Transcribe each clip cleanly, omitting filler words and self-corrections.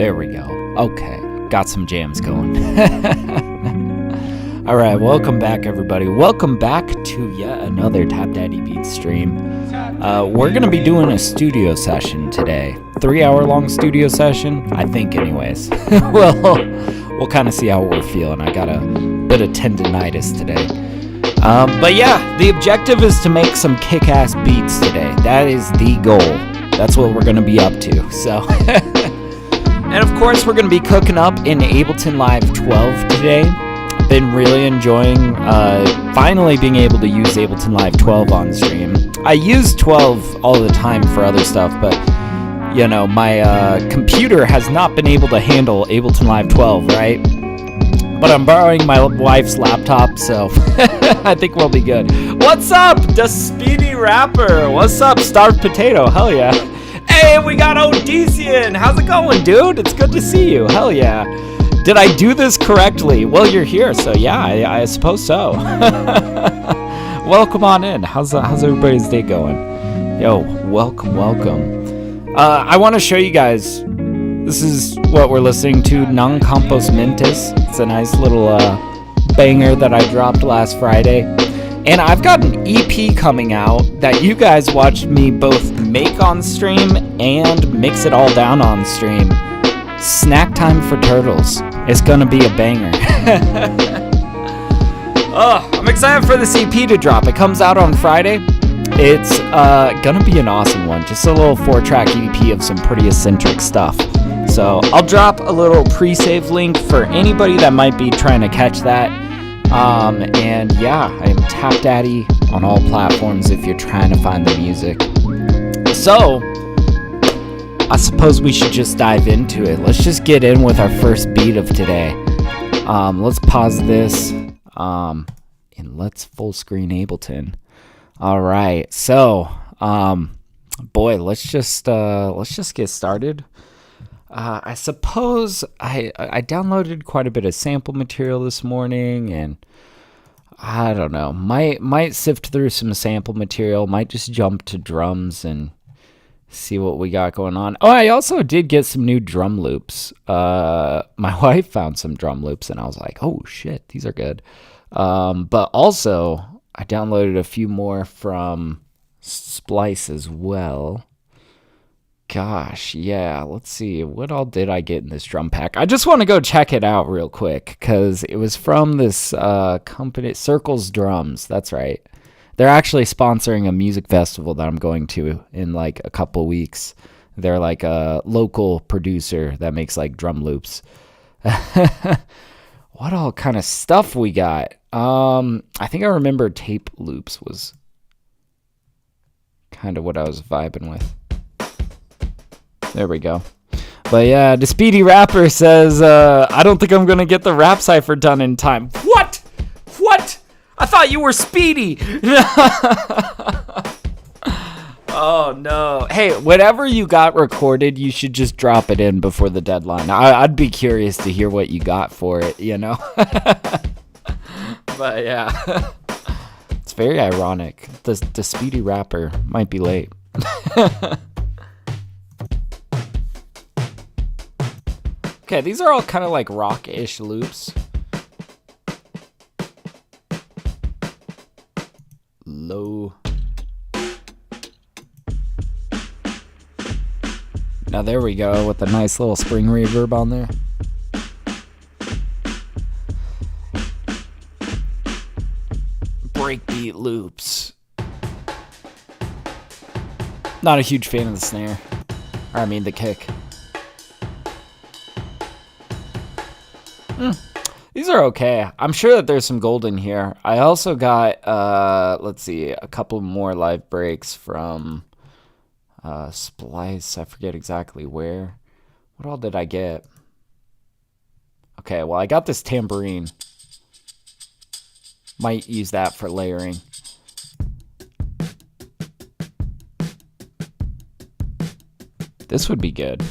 There we go. Okay, got some jams going. All right, welcome back, everybody. Welcome back to yet another TapDaddyBeats stream. We're going to be doing a studio session today. 3-hour-long studio session, I think, anyways. We'll kind of see how we're feeling. I got a bit of tendinitis today. But yeah, the objective is to make some kick-ass beats today. That is the goal. That's what we're going to be up to. So, and of course, we're going to be cooking up in Ableton Live 12 today. Been really enjoying finally being able to use Ableton Live 12 on stream. I use 12 all the time for other stuff, but you know, my computer has not been able to handle Ableton Live 12, right? But I'm borrowing my wife's laptop, so I think we'll be good. What's up, the Speedy Rapper? What's up, Starved Potato? Hell yeah. Hey, we got Odyssean. How's it going, dude? It's good to see you. Hell yeah. Did I do this correctly? Well, you're here, so yeah, I suppose so. Welcome on in. How's everybody's day going? Yo, welcome. I want to show you guys. This is what we're listening to, Non Compos Mentis. It's a nice little banger that I dropped last Friday. And I've got an EP coming out that you guys watched me both make on stream and mix it all down on stream. Snack Time for Turtles. It's gonna be a banger. Oh, I'm excited for this EP to drop. It comes out on Friday. It's gonna be an awesome one. Just a little 4-track EP of some pretty eccentric stuff. So I'll drop a little pre-save link for anybody that might be trying to catch that. And yeah, I am TapDaddy on all platforms if you're trying to find the music. So I suppose we should just dive into it. Let's just get in with our first beat of today. Let's pause this, and let's full screen Ableton. All right, so boy, let's just get started. I suppose I downloaded quite a bit of sample material this morning, and I don't know, might sift through some sample material, might just jump to drums and see what we got going on. Oh, I also did get some new drum loops. My wife found some drum loops, and I was like, oh shit, these are good. But also, I downloaded a few more from Splice as well. Gosh, yeah, let's see. What all did I get in this drum pack? I just want to go check it out real quick, because it was from this company, Circles Drums. That's right. They're actually sponsoring a music festival that I'm going to in like a couple weeks. They're like a local producer that makes like drum loops. What all kind of stuff we got? I think I remember tape loops was kind of what I was vibing with. There we go. But yeah, the Speedy Rapper says, I don't think I'm going to get the rap cipher done in time. What? I thought you were Speedy. Oh, no. Hey, whatever you got recorded, you should just drop it in before the deadline. I'd be curious to hear what you got for it, you know? But yeah, it's very ironic. The Speedy Rapper might be late. Okay, these are all kind of like rock-ish loops. Low. Now there we go with a nice little spring reverb on there. Breakbeat loops. Not a huge fan of the snare. Or I mean the kick. These are okay. I'm sure that there's some gold in here. I also got, let's see, a couple more live breaks from Splice. I forget exactly where. What all did I get? Okay, well, I got this tambourine. Might use that for layering. This would be good.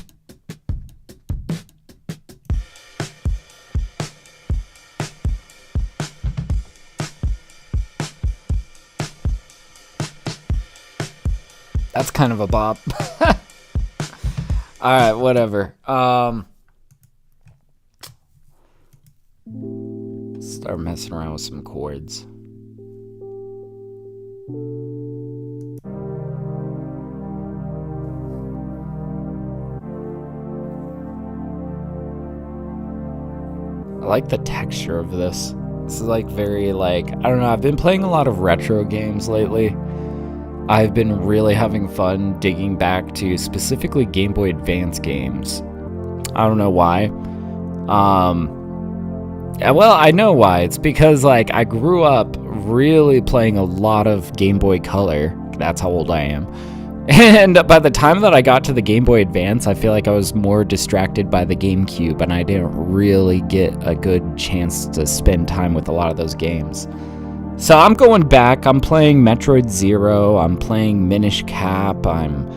That's kind of a bop. Alright, whatever. start messing around with some chords. I like the texture of this. This is like very like, I don't know, I've been playing a lot of retro games lately. I've been really having fun digging back to specifically Game Boy Advance games. I don't know why. Well, I know why. It's because like I grew up really playing a lot of Game Boy Color. That's how old I am. And by the time that I got to the Game Boy Advance, I feel like I was more distracted by the GameCube, and I didn't really get a good chance to spend time with a lot of those games. So I'm going back. I'm playing Metroid Zero. I'm playing Minish Cap. I'm,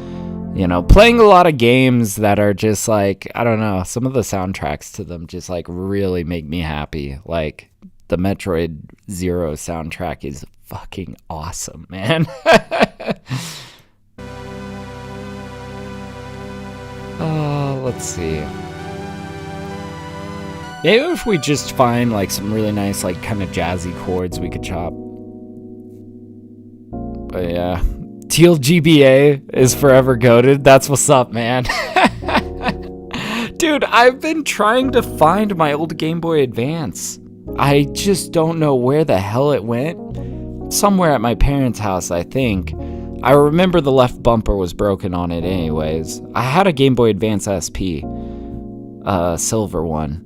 playing a lot of games that are just like, I don't know, some of the soundtracks to them just like really make me happy. Like the Metroid Zero soundtrack is fucking awesome, man. Let's see. Maybe if we just find like some really nice, like kind of jazzy chords we could chop. But yeah, Teal GBA is forever goated. That's what's up, man. Dude, I've been trying to find my old Game Boy Advance. I just don't know where the hell it went. Somewhere at my parents' house, I think. I remember the left bumper was broken on it anyways. I had a Game Boy Advance SP, silver one.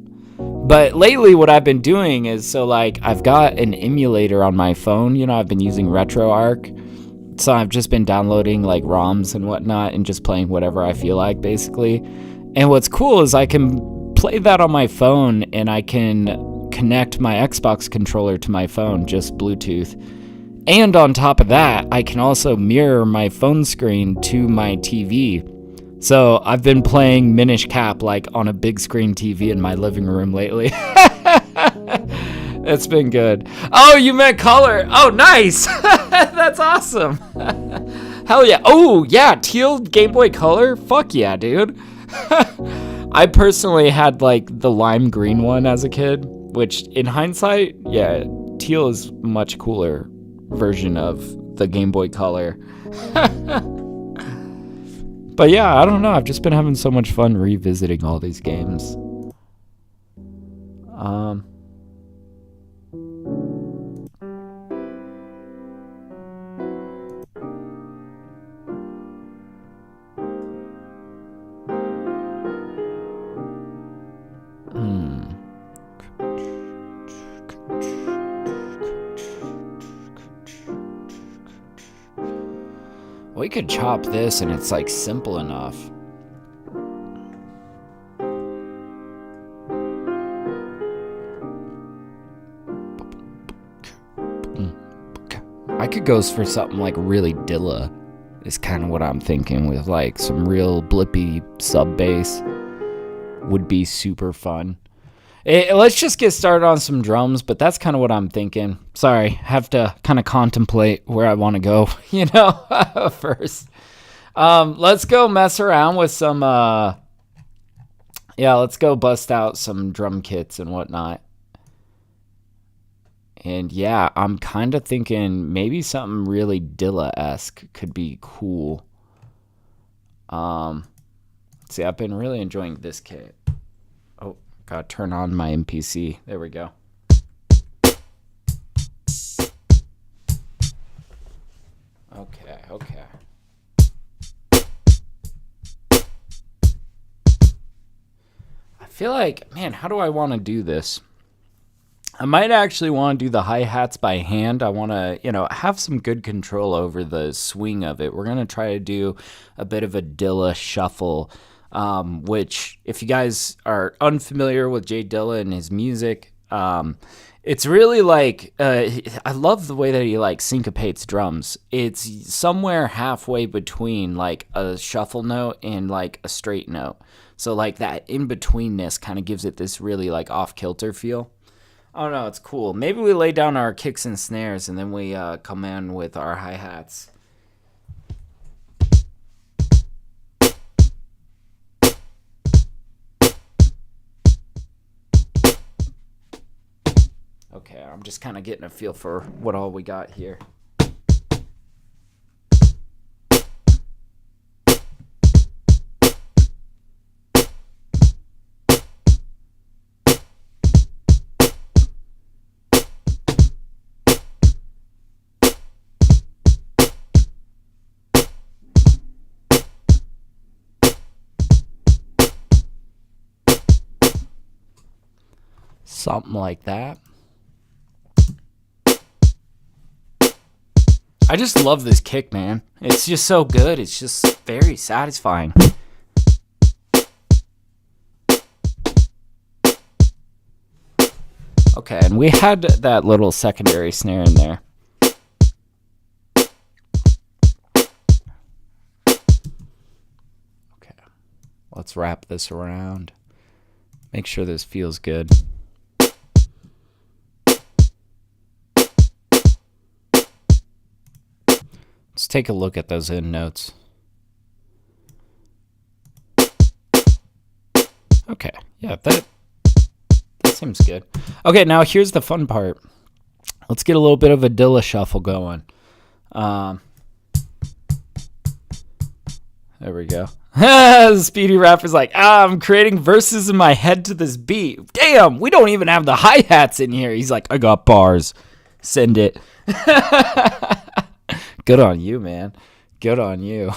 But lately what I've been doing is, so like I've got an emulator on my phone, I've been using RetroArch. So I've just been downloading like ROMs and whatnot and just playing whatever I feel like basically. And what's cool is I can play that on my phone and I can connect my Xbox controller to my phone, just Bluetooth. And on top of that, I can also mirror my phone screen to my TV. So I've been playing Minish Cap like on a big screen TV in my living room lately. It's been good. Oh, you meant color. Oh, nice. That's awesome. Hell yeah. Oh, yeah. Teal Game Boy Color. Fuck yeah, dude. I personally had like the lime green one as a kid, which in hindsight, yeah, teal is much cooler version of the Game Boy Color. But yeah, I don't know. I've just been having so much fun revisiting all these games. We could chop this and it's like simple enough. I could go for something like really Dilla is kind of what I'm thinking, with like some real blippy sub bass. Would be super fun. Let's just get started on some drums, but that's kind of what I'm thinking. Sorry, have to kind of contemplate where I want to go, first. Let's go mess around with some, let's go bust out some drum kits and whatnot. And yeah, I'm kind of thinking maybe something really Dilla-esque could be cool. See, I've been really enjoying this kit. Oh, gotta turn on my MPC. There we go. Okay. I feel like, man, how do I want to do this? I might actually want to do the hi-hats by hand. I want to, have some good control over the swing of it. We're going to try to do a bit of a Dilla shuffle, which, if you guys are unfamiliar with Jay Dilla and his music, it's really like, I love the way that he like syncopates drums. It's somewhere halfway between like a shuffle note and like a straight note. So like that in-betweenness kind of gives it this really like off-kilter feel. I don't know, it's cool. Maybe we lay down our kicks and snares and then we come in with our hi-hats. Okay, I'm just kind of getting a feel for what all we got here. Something like that. I just love this kick, man. It's just so good. It's just very satisfying. Okay, and we had that little secondary snare in there. Okay, let's wrap this around. Make sure this feels good. Let's take a look at those end notes. Okay, yeah, that seems good. Okay, now here's the fun part. Let's get a little bit of a Dilla shuffle going. There we go. Speedy Rapper's like, I'm creating verses in my head to this beat. Damn, we don't even have the hi-hats in here. He's like, I got bars. Send it. Good on you, man. Good on you.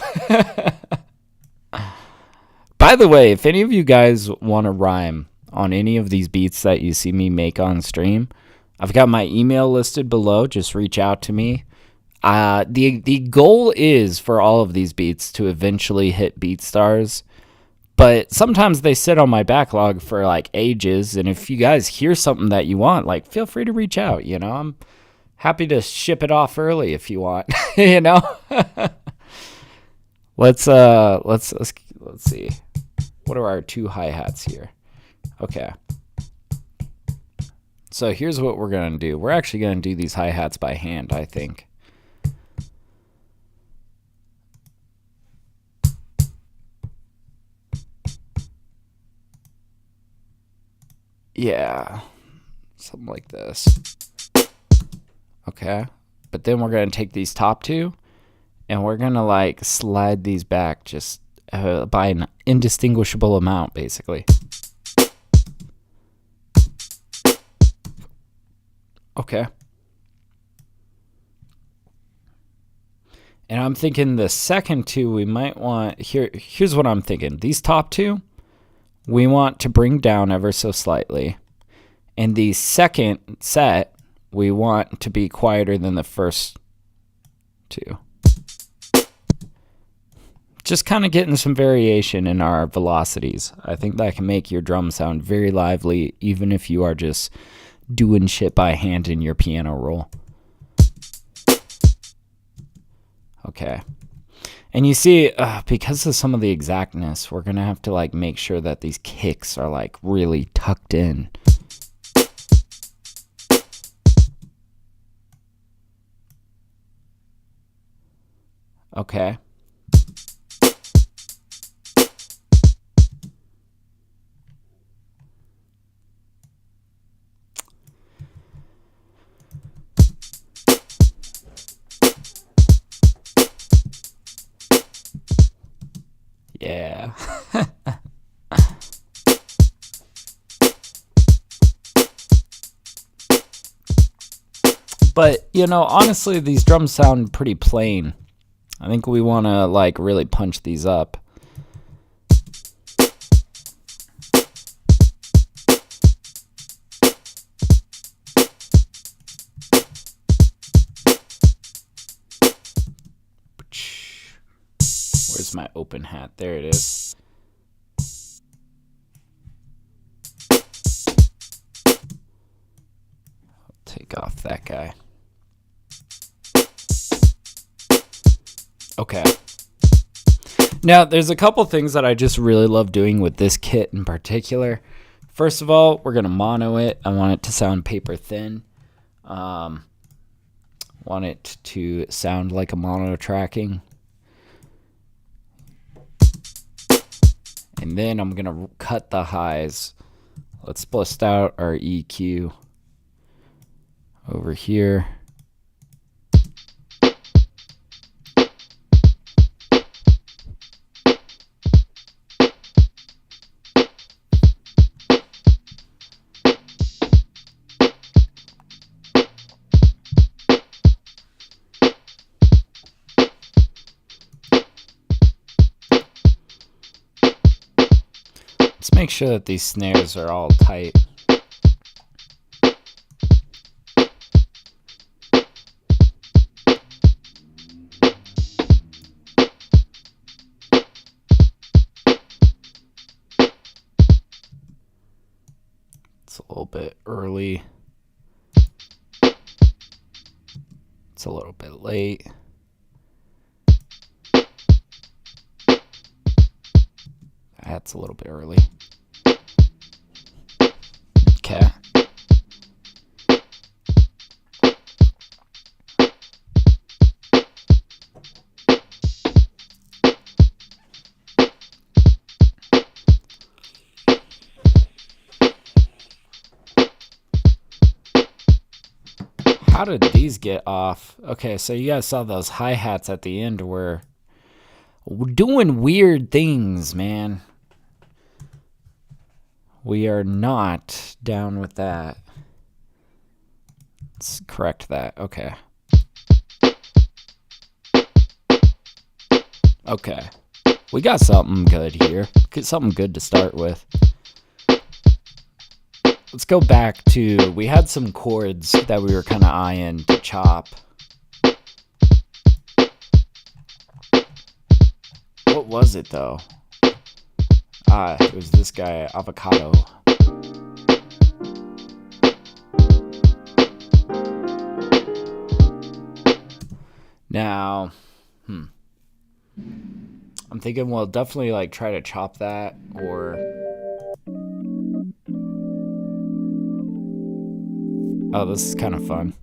By the way, if any of you guys want to rhyme on any of these beats that you see me make on stream, I've got my email listed below. Just reach out to me. The goal is for all of these beats to eventually hit BeatStars, but sometimes they sit on my backlog for like ages. And if you guys hear something that you want, like, feel free to reach out. You know, I'm happy to ship it off early if you want. You know. Let's see. What are our two hi-hats here? Okay. So here's what we're going to do. We're actually going to do these hi-hats by hand, I think. Yeah. Something like this. Okay. But then we're going to take these top two and we're going to like slide these back just by an indistinguishable amount, basically. Okay. And I'm thinking the second two we might want, here's what I'm thinking. These top two, we want to bring down ever so slightly. And the second set, we want to be quieter than the first two. Just kind of getting some variation in our velocities. I think that can make your drum sound very lively, even if you are just doing shit by hand in your piano roll. Okay. And you see, because of some of the exactness, we're going to have to like make sure that these kicks are like really tucked in. Okay. Yeah. But, you know, honestly, these drums sound pretty plain. I think we want to, like, really punch these up. Where's my open hat? There it is. I'll take off that guy. Okay. Now, there's a couple things that I just really love doing with this kit in particular. First of all, we're going to mono it. I want it to sound paper thin. Want it to sound like a mono tracking. And then I'm going to cut the highs. Let's bust out our EQ. over here. Let's make sure that these snares are all tight. It's a little bit early. It's a little bit late. That's a little bit early. Okay. How did these get off? Okay, so you guys saw those hi-hats at the end were doing weird things, man. We are not down with that. Let's correct that. Okay. Okay. We got something good here. Something good to start with. Let's go back to, we had some chords that we were kind of eyeing to chop. What was it though? It was this guy, Avocado. Now, I'm thinking we'll definitely like try to chop that, or oh, this is kind of fun.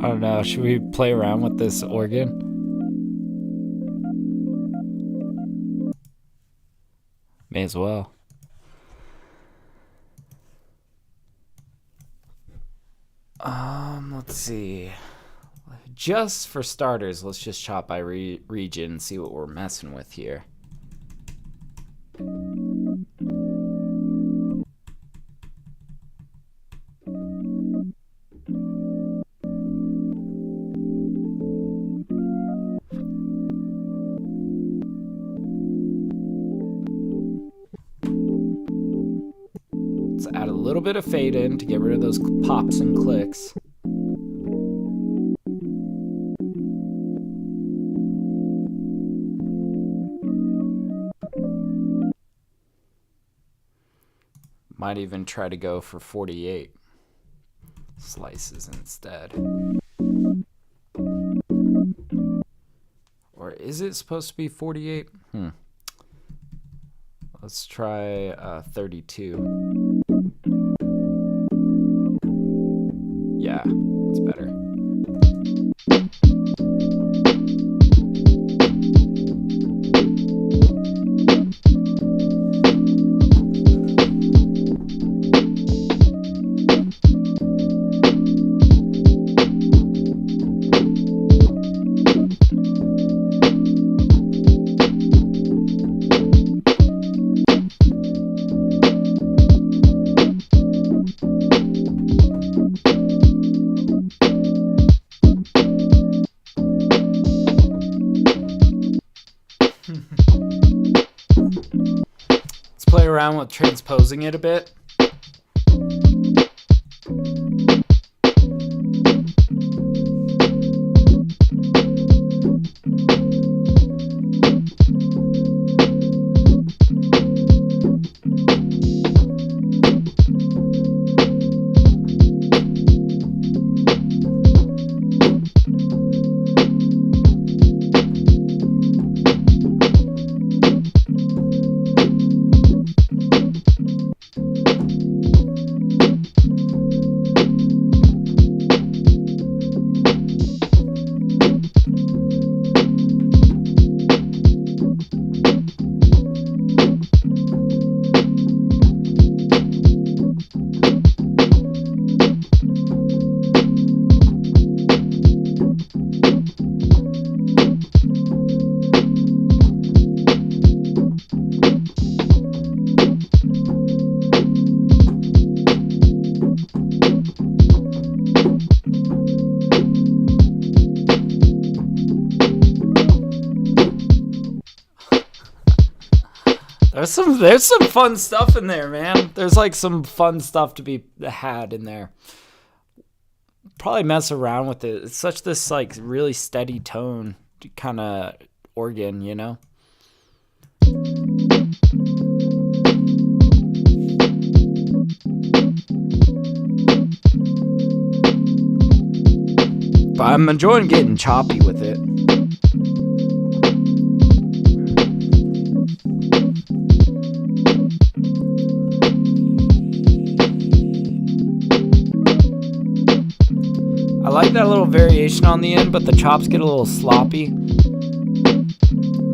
I don't know, should we play around with this organ? May as well. Let's see. Just for starters, let's just chop by region and see what we're messing with here. Let's add a little bit of fade in to get rid of those pops and clicks. Might even try to go for 48 slices instead. Or is it supposed to be 48? Let's try 32. Yeah, it's better. Let's play around with transposing it a bit. There's some fun stuff in there, man. There's like some fun stuff to be had in there. Probably mess around with it. It's such this like really steady tone kind of organ, you know? But I'm enjoying getting choppy with it. I like that little variation on the end, but the chops get a little sloppy.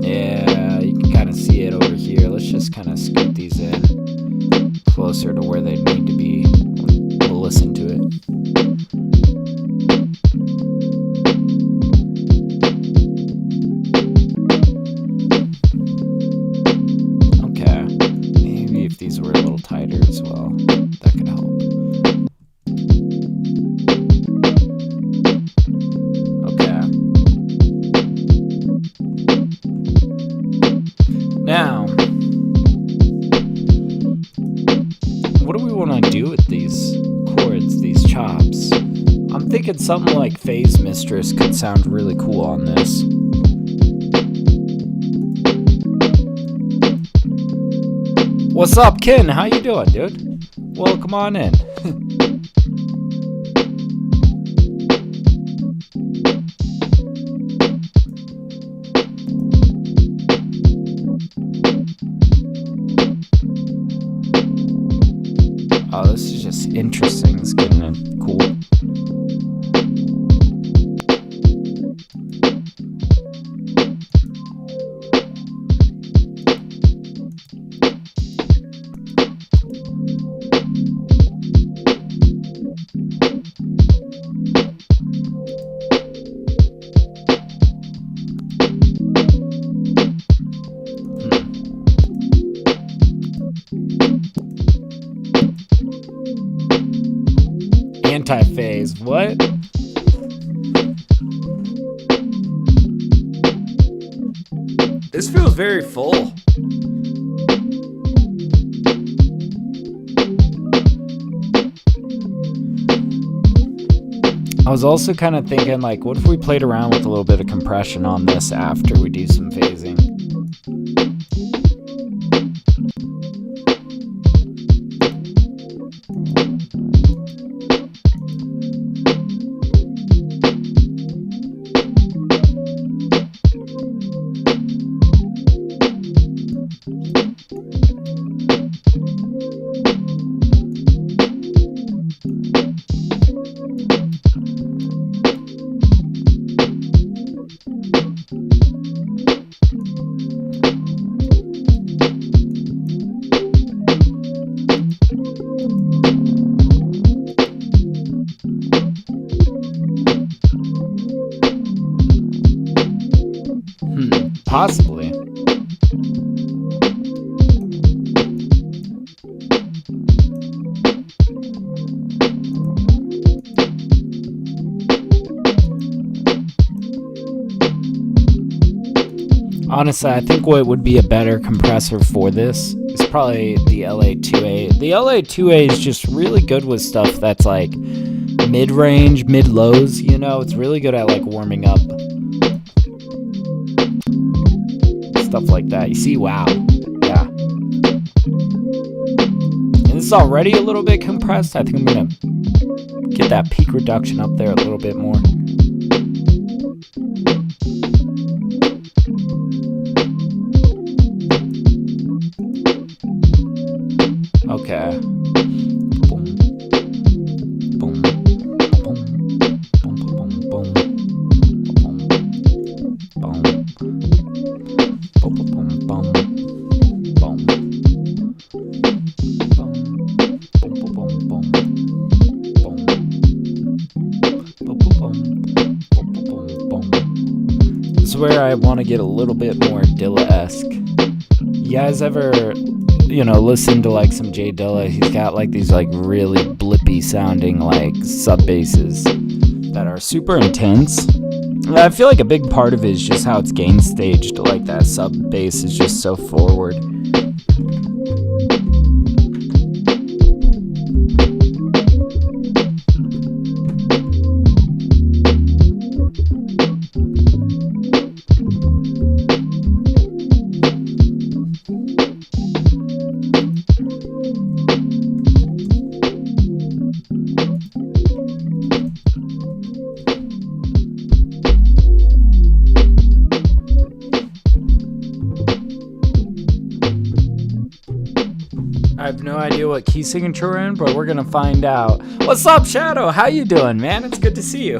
Yeah, you can kind of see it over here. Let's just kind of scoot these in closer to where they need to be. We'll listen to it. Okay, maybe if these were a little tighter as well, that could help. Now, what do we want to do with these chords, these chops? I'm thinking something like Phase Mistress could sound really cool on this. What's up, Ken? How you doing, dude? Well, come on in. Oh, this is just interesting. It's getting cool. Anti-phase, what? This feels very full. I was also kind of thinking, like, what if we played around with a little bit of compression on this after we do some phasing? Possibly. Honestly, I think what would be a better compressor for this is probably the LA2A. The LA2A is just really good with stuff that's like mid-range, mid-lows, you know? It's really good at like warming up. Stuff like that. You see, wow. Yeah. And it's already a little bit compressed. I think I'm going to get that peak reduction up there a little bit more. Okay. Boom. Boom. Boom. Boom. Boom. Boom. This is where I want to get a little bit more Dilla-esque. You guys ever, listen to like some Jay Dilla? He's got like these like really blippy sounding like sub basses that are super intense. And I feel like a big part of it is just how it's gain staged. Like that sub bass is just so forward. no idea what key signature we're in, but we're gonna find out. What's up, Shadow? How you doing, man? It's good to see you.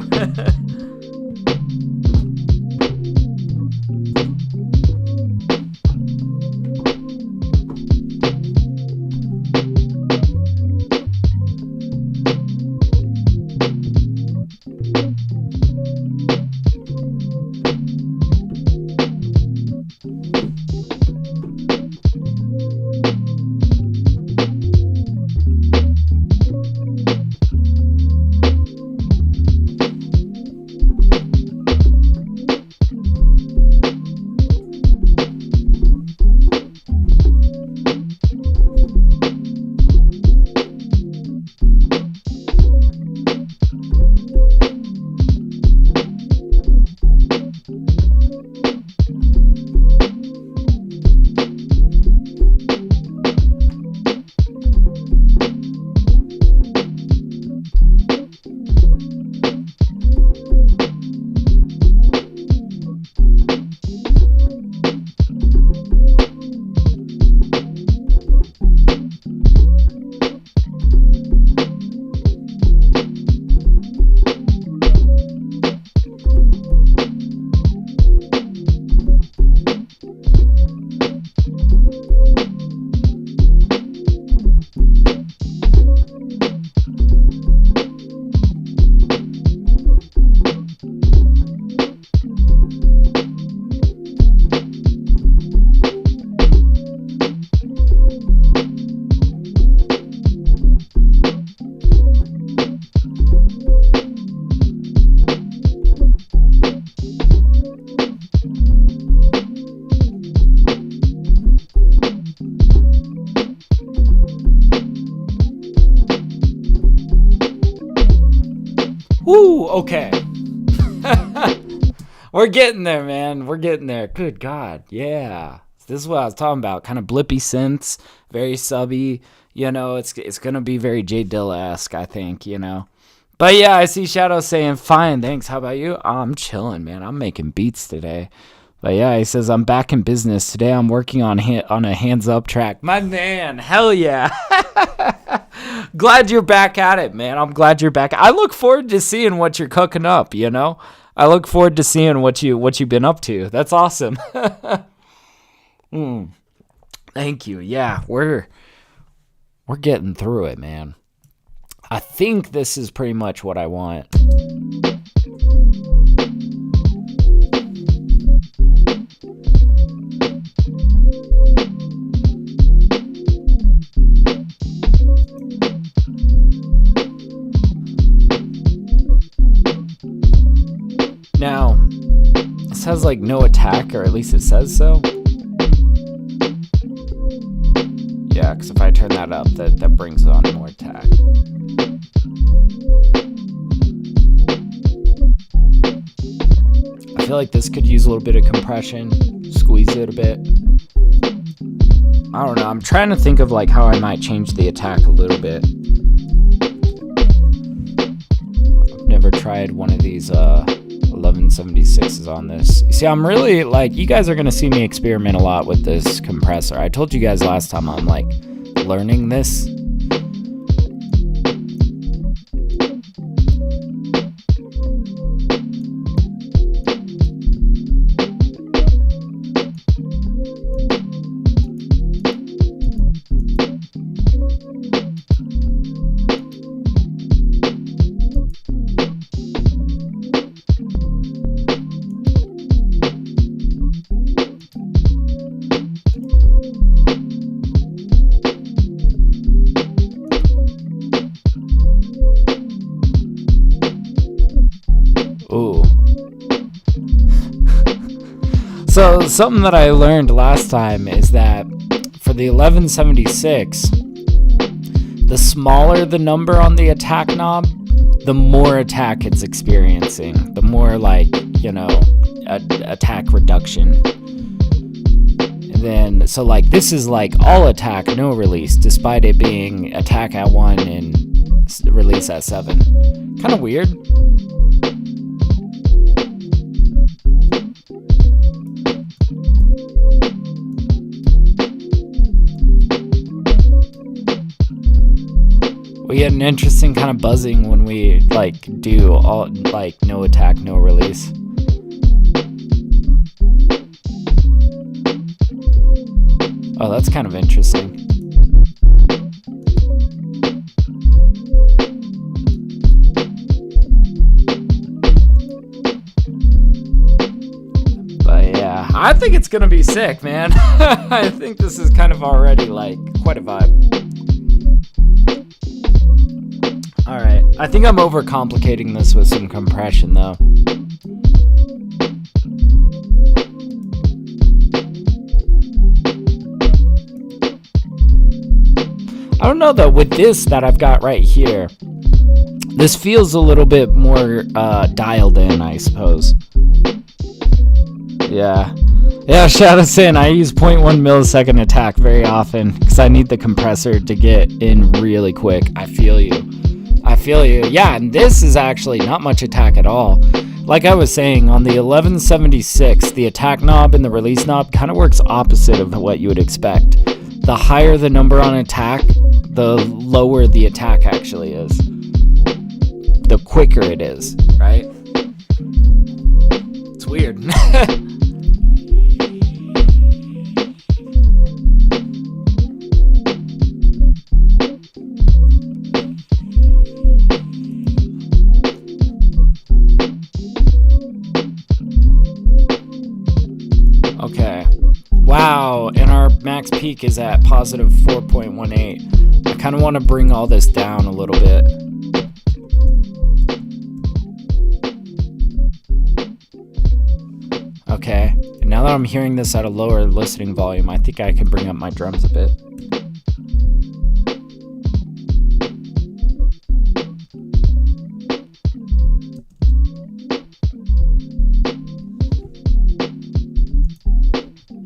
Woo, okay. We're getting there, man. We're getting there. Good God, yeah. This is what I was talking about. Kind of blippy synths, very subby. You know, it's gonna be very J Dilla-esque, I think. You know, but yeah, I see Shadow saying, "Fine, thanks. How about you?" I'm chilling, man. I'm making beats today. But yeah, he says I'm back in business today. I'm working on a hands up track. My man, hell yeah. Glad you're back at it, man. I'm glad you're back. I look forward to seeing what you're cooking up, you know? I look forward to seeing what you've been up to. That's awesome. Thank you. Yeah, we're getting through it, man. I think this is pretty much what I want. Now, this has like no attack, or at least it says so. Yeah, because if I turn that up, that brings on more attack. I feel like this could use a little bit of compression, squeeze it a bit. I don't know, I'm trying to think of like how I might change the attack a little bit. I've never tried one of these 1176s on this. You see, I'm really like, you guys are gonna see me experiment a lot with this compressor. I told you guys last time I'm like learning this. So something that I learned last time is that for the 1176, the smaller the number on the attack knob, the more attack it's experiencing, the more like, you know, attack reduction. And then, so like this is like all attack, no release, despite it being attack at 1 and release at 7. Kind of weird. We get an interesting kind of buzzing when we like do all like no attack, no release. Oh, that's kind of interesting. I think it's gonna be sick, man. I think this is kind of already like quite a vibe. Alright, I think I'm overcomplicating this with some compression though. I don't know though, with this that I've got right here, this feels a little bit more dialed in, I suppose. Yeah, Shadow Sin, I use 0.1 millisecond attack very often because I need the compressor to get in really quick. I feel you. Yeah, and this is actually not much attack at all. Like I was saying, on the 1176, the attack knob and the release knob kind of works opposite of what you would expect. The higher the number on attack, the lower the attack actually is. The quicker it is, right? It's weird. Okay. Wow, and our max peak is at positive 4.18. I kind of want to bring all this down a little bit. Okay, and now that I'm hearing this at a lower listening volume, I think I can bring up my drums a bit.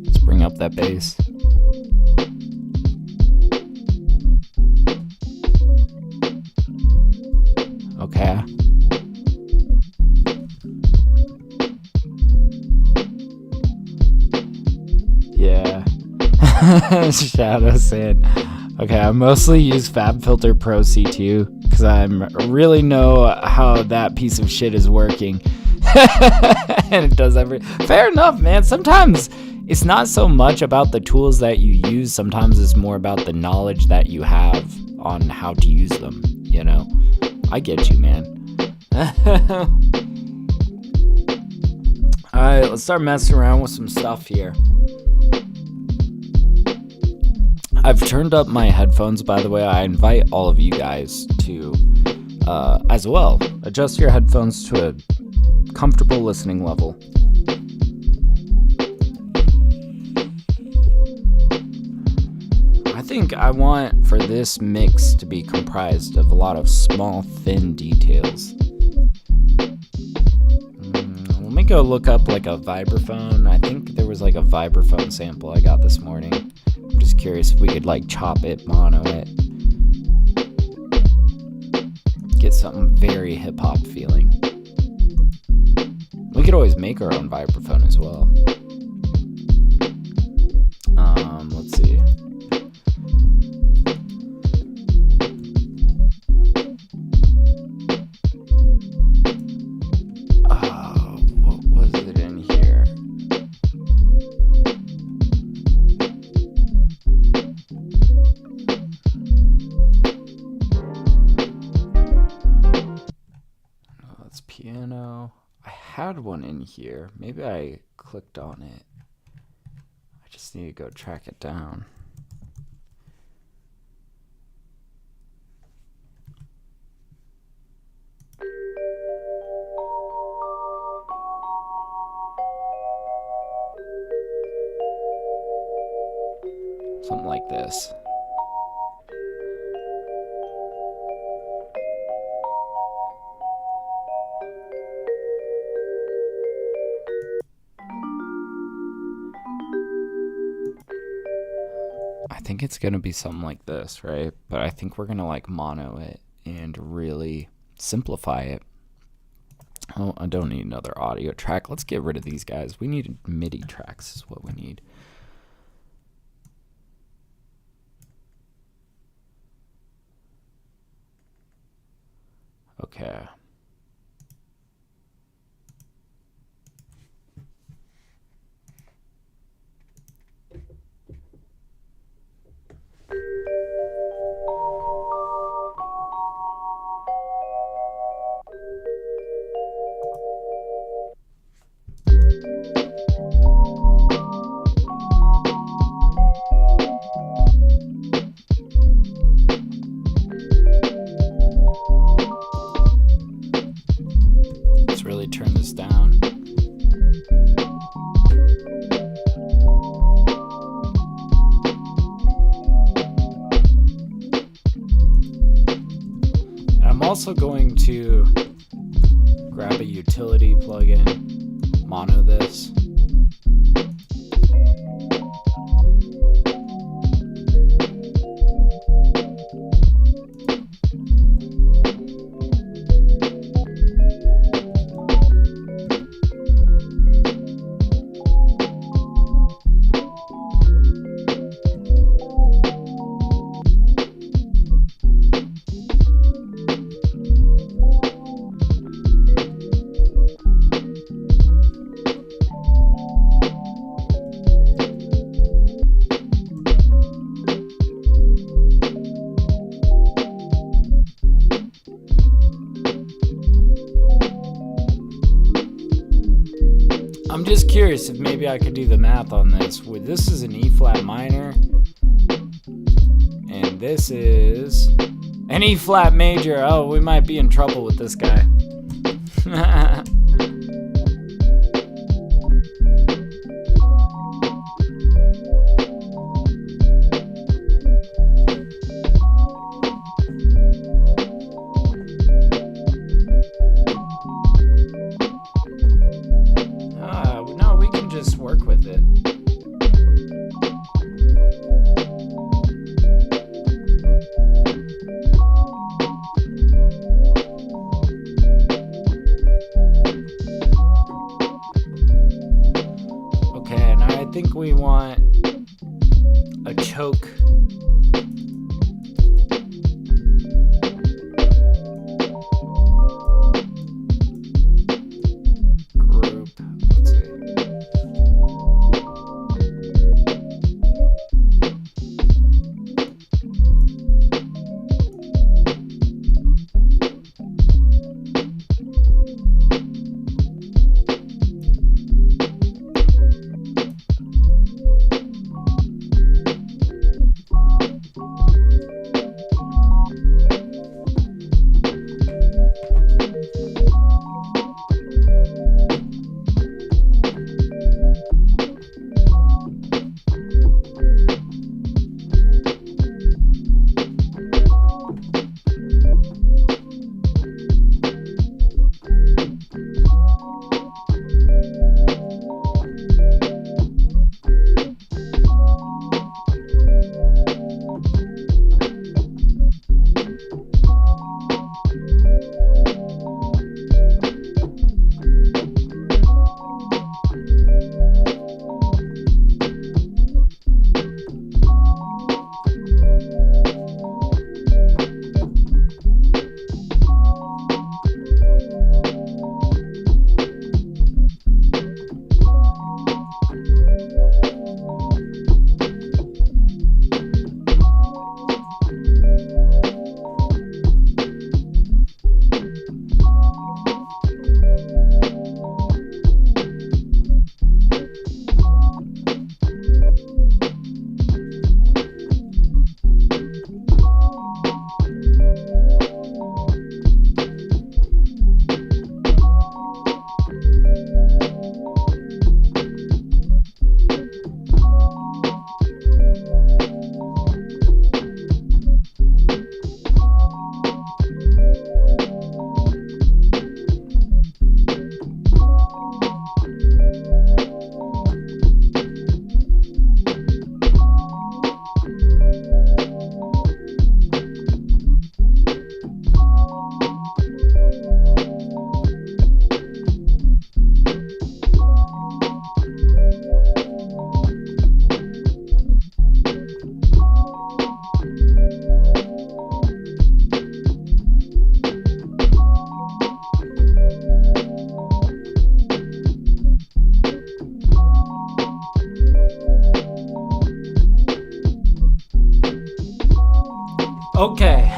Let's bring up that bass. Okay. Yeah. Shadow Sin. Okay, I mostly use FabFilter Pro C2 because I really know how that piece of shit is working. And it does fair enough, man. Sometimes it's not so much about the tools that you use. Sometimes it's more about the knowledge that you have on how to use them, you know? I get you, man. Alright, let's start messing around with some stuff here. I've turned up my headphones, by the way. I invite all of you guys to, as well, adjust your headphones to a comfortable listening level. I think I want for this mix to be comprised of a lot of small, thin details. Let me go look up like a vibraphone. I think there was like a vibraphone sample I got this morning. I'm just curious if we could like chop it, mono it. Get something very hip-hop feeling. We could always make our own vibraphone as well. Let's see. What was it in here? Oh, that's piano. I had one in here. Maybe I clicked on it. I just need to go track it down. Something like this. I think it's gonna be something like this, right? But I think we're gonna like mono it and really simplify it. Oh, I don't need another audio track. Let's get rid of these guys. We need MIDI tracks is what we need. Okay. Let's really turn this down. And I'm also going to grab a utility plugin, mono this. I'm just curious if maybe I could do the math on this. This is an E flat minor, and this is an E flat major. Oh, we might be in trouble with this guy. No, we can just work with it. Okay, now I think we want a choke.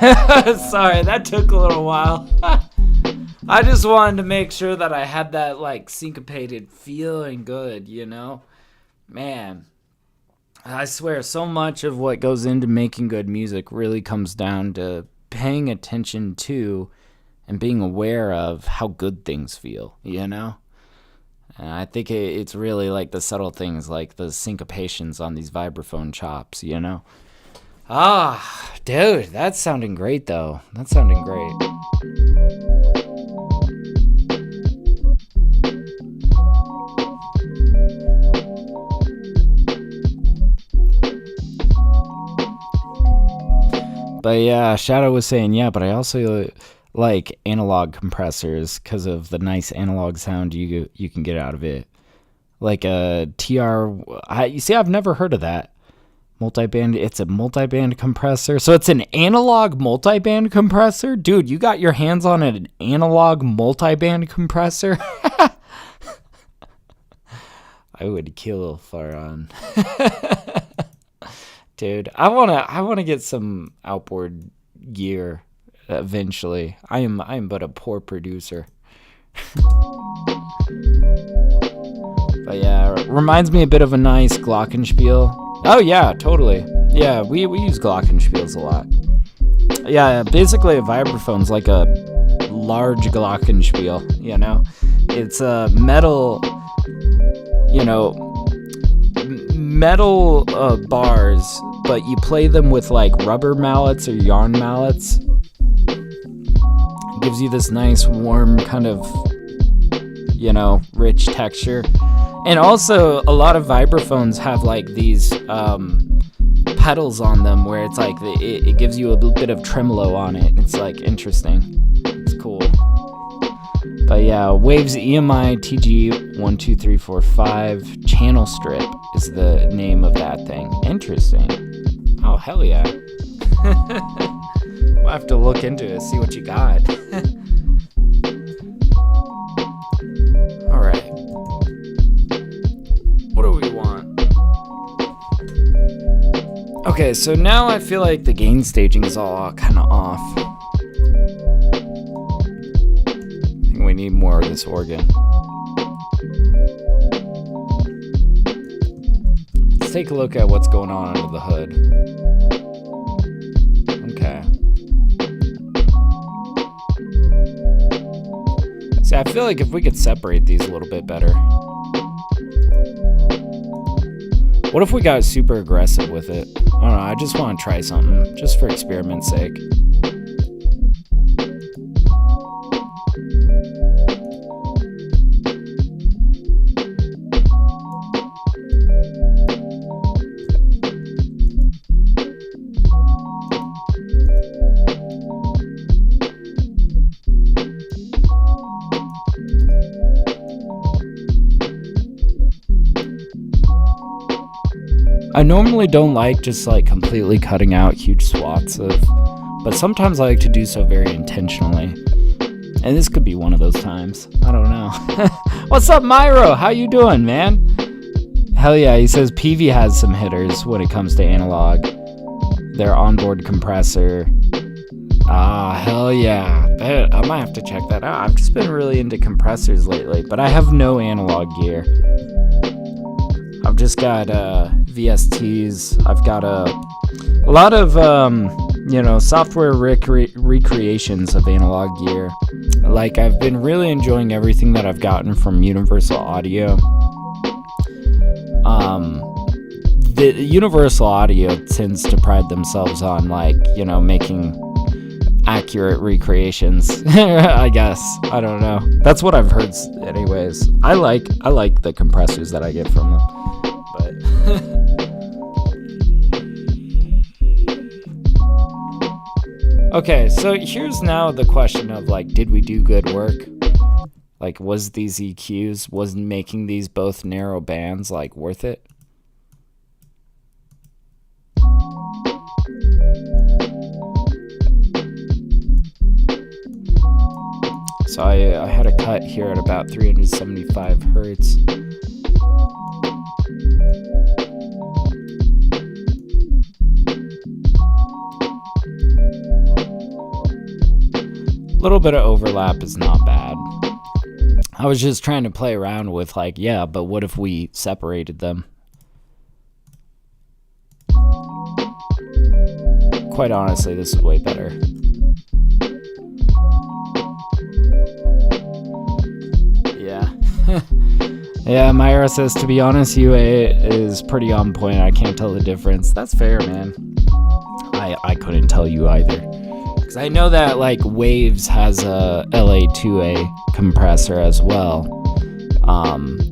Sorry, that took a little while. I just wanted to make sure that I had that like syncopated feeling good, you know? Man, I swear so much of what goes into making good music really comes down to paying attention to and being aware of how good things feel, you know? And I think it's really like the subtle things, like the syncopations on these vibraphone chops, you know? Ah, dude, that's sounding great, though. That's sounding great. But yeah, Shadow was saying, yeah, but I also like analog compressors because of the nice analog sound you can get out of it. Like a you see, I've never heard of that. Multiband, it's a multiband compressor. So it's an analog multiband compressor? Dude, you got your hands on an analog multiband compressor? I would kill Faran. Dude, I wanna get some outboard gear eventually. I am but a poor producer. But yeah, it reminds me a bit of a nice glockenspiel. Oh yeah, totally. Yeah, we use glockenspiels a lot. Yeah, basically a vibraphone's like a large glockenspiel, you know? It's a metal, you know, metal bars, but you play them with like rubber mallets or yarn mallets. It gives you this nice warm kind of, you know, rich texture. And also a lot of vibraphones have like these pedals on them where it's like it gives you a bit of tremolo on it. It's like interesting. It's cool. But yeah, Waves EMI TG12345 channel strip is the name of that thing. Interesting. Oh, hell yeah. We'll have to look into it, see what you got. Alright. What do we want? Okay, so now I feel like the gain staging is all kind of off. I think we need more of this organ. Let's take a look at what's going on under the hood. Okay. See, I feel like if we could separate these a little bit better. What if we got super aggressive with it? I don't know, I just want to try something, just for experiment's sake. I normally don't like just like completely cutting out huge swaths of, but sometimes I like to do so very intentionally. And this could be one of those times. I don't know. What's up, Myro? How you doing, man? Hell yeah, he says PV has some hitters when it comes to analog. Their onboard compressor. Ah, hell yeah. I might have to check that out. I've just been really into compressors lately, but I have no analog gear. I've just got VSTs. I've got a lot of software recreations of analog gear. Like, I've been really enjoying everything that I've gotten from Universal Audio. The Universal Audio tends to pride themselves on, like, you know, making accurate recreations. I guess. I don't know. That's what I've heard anyways. I like the compressors that I get from them. But okay, so here's now the question of, like, did we do good work? Like, was these EQs, was making these both narrow bands, like, worth it? So I had a cut here at about 375 hertz. little bit of overlap is not bad. I was just trying to play around with like, yeah, but what if we separated them? Quite honestly, this is way better. Yeah. Yeah, Myra says, to be honest, UA is pretty on point. I can't tell the difference. That's fair, man. I couldn't tell you either. Because I know that, like, Waves has a LA2A compressor as well.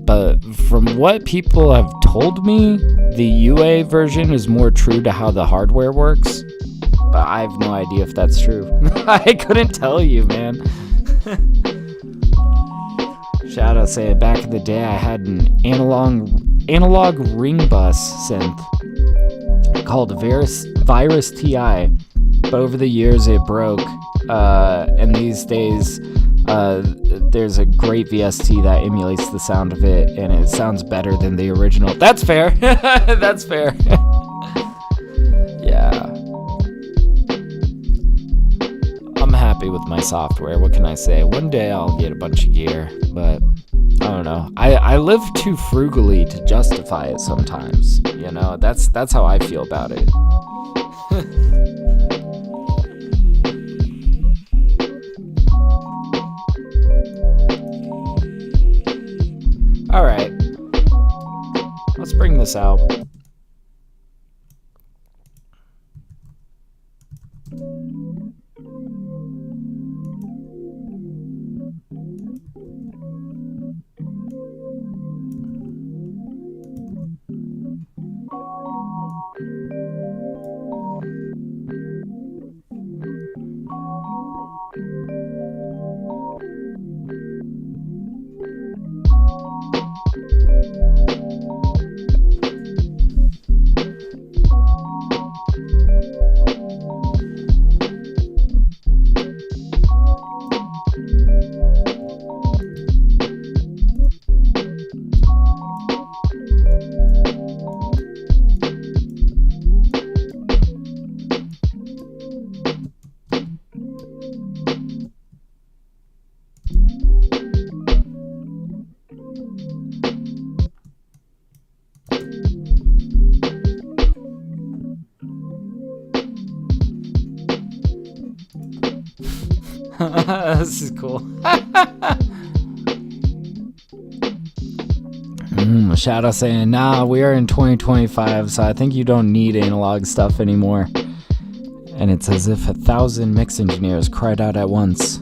But from what people have told me, the UA version is more true to how the hardware works. But I have no idea if that's true. I couldn't tell you, man. Shout out saying, back in the day I had an analog ring bus synth called Virus TI, but over the years it broke, and these days there's a great VST that emulates the sound of it, and it sounds better than the original. That's fair. That's fair. Yeah. I'm happy with my software. What can I say? One day I'll get a bunch of gear, but I don't know. I live too frugally to justify it sometimes. You know, that's how I feel about it. All right. Let's bring this out. This is cool. Shadow saying, nah, we are in 2025, so I think you don't need analog stuff anymore. And it's as if 1,000 mix engineers cried out at once.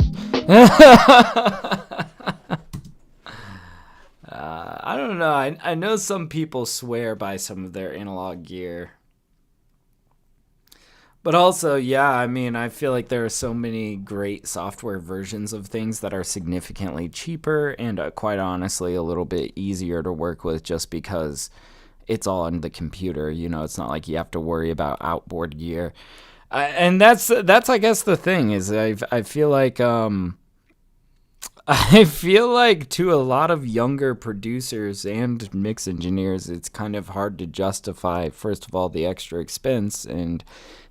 I don't know. I know some people swear by some of their analog gear. But also, yeah, I mean, I feel like there are so many great software versions of things that are significantly cheaper and quite honestly a little bit easier to work with just because it's all on the computer. You know, it's not like you have to worry about outboard gear. And that's I guess the thing is I feel like to a lot of younger producers and mix engineers, it's kind of hard to justify, first of all, the extra expense and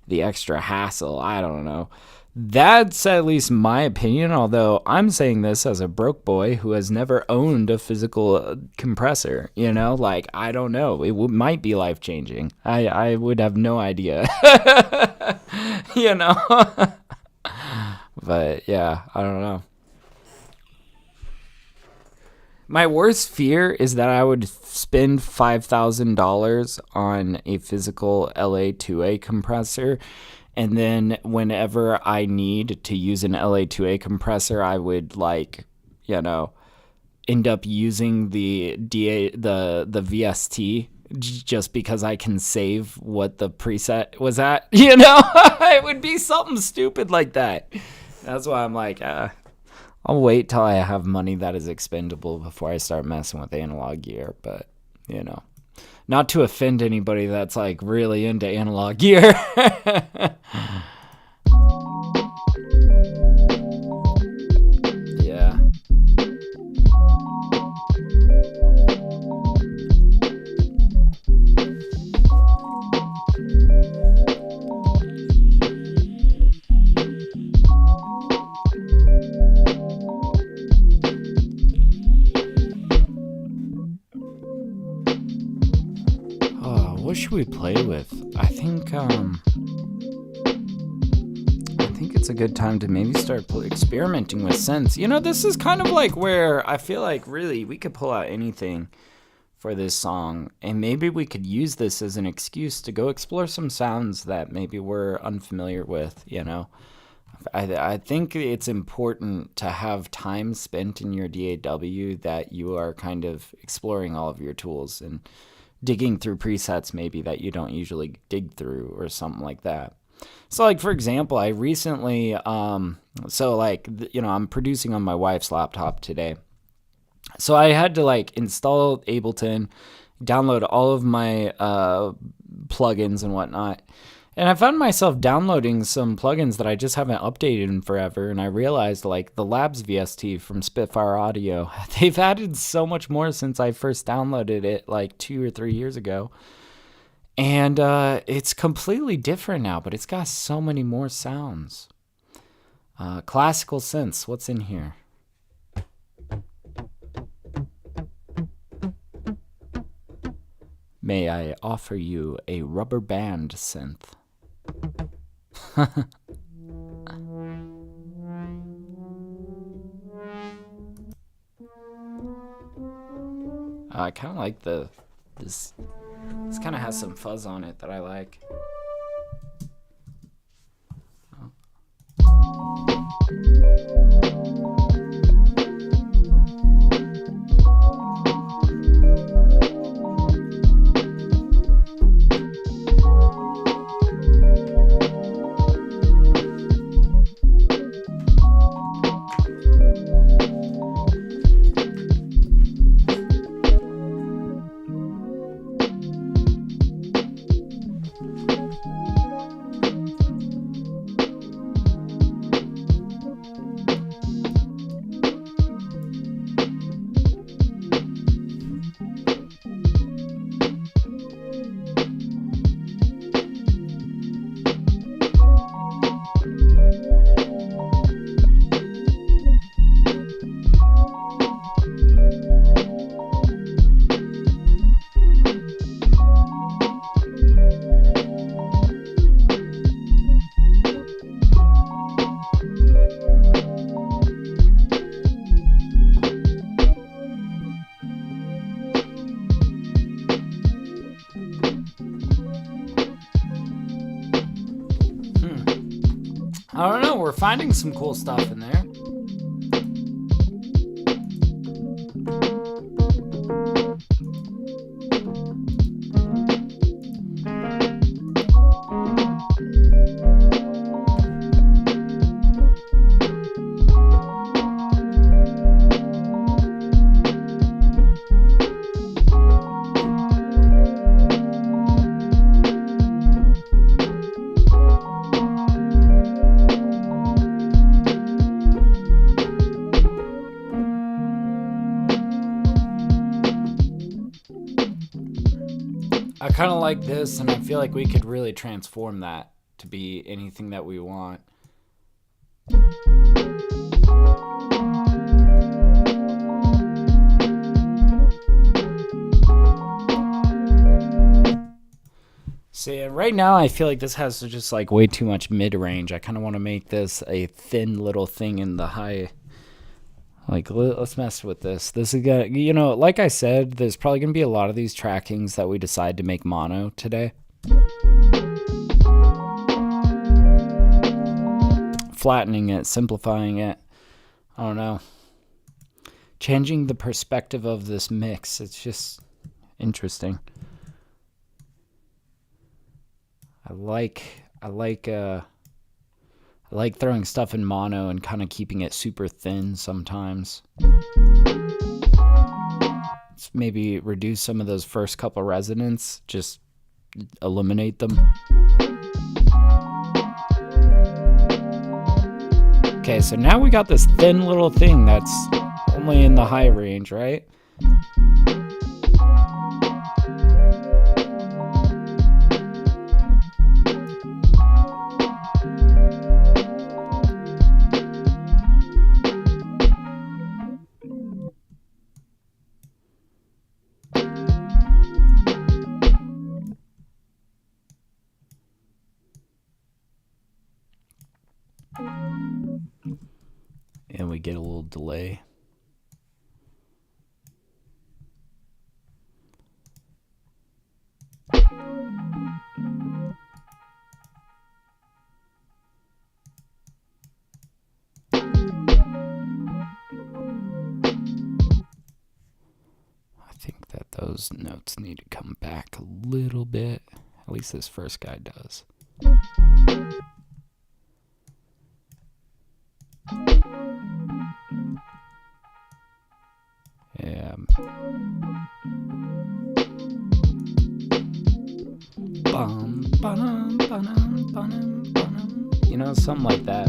the extra hassle. I don't know. That's at least my opinion, although I'm saying this as a broke boy who has never owned a physical compressor. You know, like, I don't know. It might be life-changing. I would have no idea. You know? But, yeah, I don't know. My worst fear is that I would spend $5,000 on a physical LA2A compressor, and then whenever I need to use an LA2A compressor, I would, like, you know, end up using the VST just because I can save what the preset was at. You know, it would be something stupid like that. That's why I'm like, I'll wait till I have money that is expendable before I start messing with analog gear. But, you know, not to offend anybody that's like really into analog gear. Yeah. what should we play with? I think it's a good time to maybe start experimenting with synths. You know, this is kind of like where I feel like really we could pull out anything for this song, and maybe we could use this as an excuse to go explore some sounds that maybe we're unfamiliar with, you know. I think it's important to have time spent in your DAW that you are kind of exploring all of your tools and digging through presets maybe that you don't usually dig through or something like that. So like, for example, I recently, I'm producing on my wife's laptop today. So I had to like install Ableton, download all of my plugins and whatnot. And I found myself downloading some plugins that I just haven't updated in forever. And I realized like the Labs VST from Spitfire Audio, they've added so much more since I first downloaded it like 2 or 3 years ago. And it's completely different now, but it's got so many more sounds. Classical synths, what's in here? May I offer you a rubber band synth? I kind of like this kind of has some fuzz on it that I like. I don't know, we're finding some cool stuff in there. I kind of like this, and I feel like we could really transform that to be anything that we want. See, right now I feel like this has just like way too much mid-range. I kind of want to make this a thin little thing in the high. Like, let's mess with this. This is gonna, you know, like I said, there's probably gonna be a lot of these trackings that we decide to make mono today. Flattening it, simplifying it. I don't know. Changing the perspective of this mix. It's just interesting. I like throwing stuff in mono and kind of keeping it super thin sometimes. Let's maybe reduce some of those first couple resonants, just eliminate them. Okay, so now we got this thin little thing that's only in the high range, right? get a little delay. I think that those notes need to come back a little bit. At least this first guy does. Yeah. You know, something like that.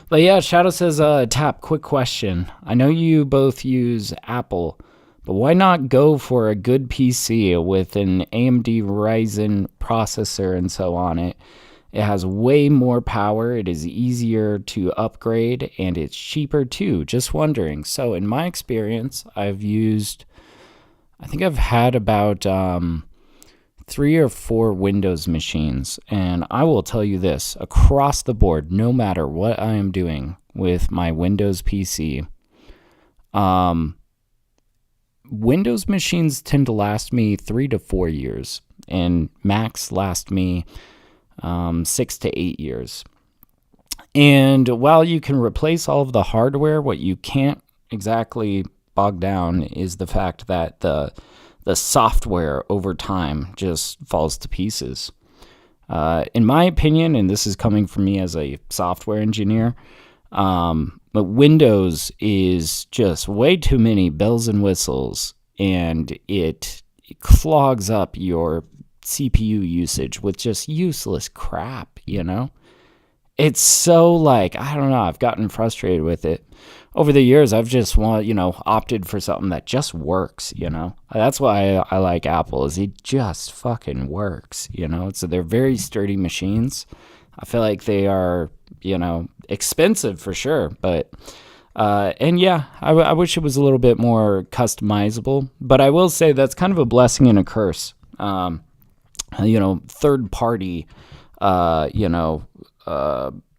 But yeah, Shadow says, Tap, quick question. I know you both use Apple, but why not go for a good PC with an AMD Ryzen processor and so on it? It has way more power, it is easier to upgrade, and it's cheaper too. Just wondering. So in my experience, I think I've had about 3 or 4 Windows machines, and I will tell you this, across the board, no matter what I am doing with my Windows PC, Windows machines tend to last me 3 to 4 years, and Macs last me 6 to 8 years. And while you can replace all of the hardware, what you can't exactly bog down is the fact that the software over time just falls to pieces. In my opinion, and this is coming from me as a software engineer, but Windows is just way too many bells and whistles, and it clogs up your CPU usage with just useless crap, you know? It's so like, I don't know, I've gotten frustrated with it. Over the years, I've just opted for something that just works, you know? That's why I like Apple, is it just fucking works, you know? So they're very sturdy machines. I feel like they are, expensive for sure, but and yeah, I wish it was a little bit more customizable, but I will say that's kind of a blessing and a curse. Third party,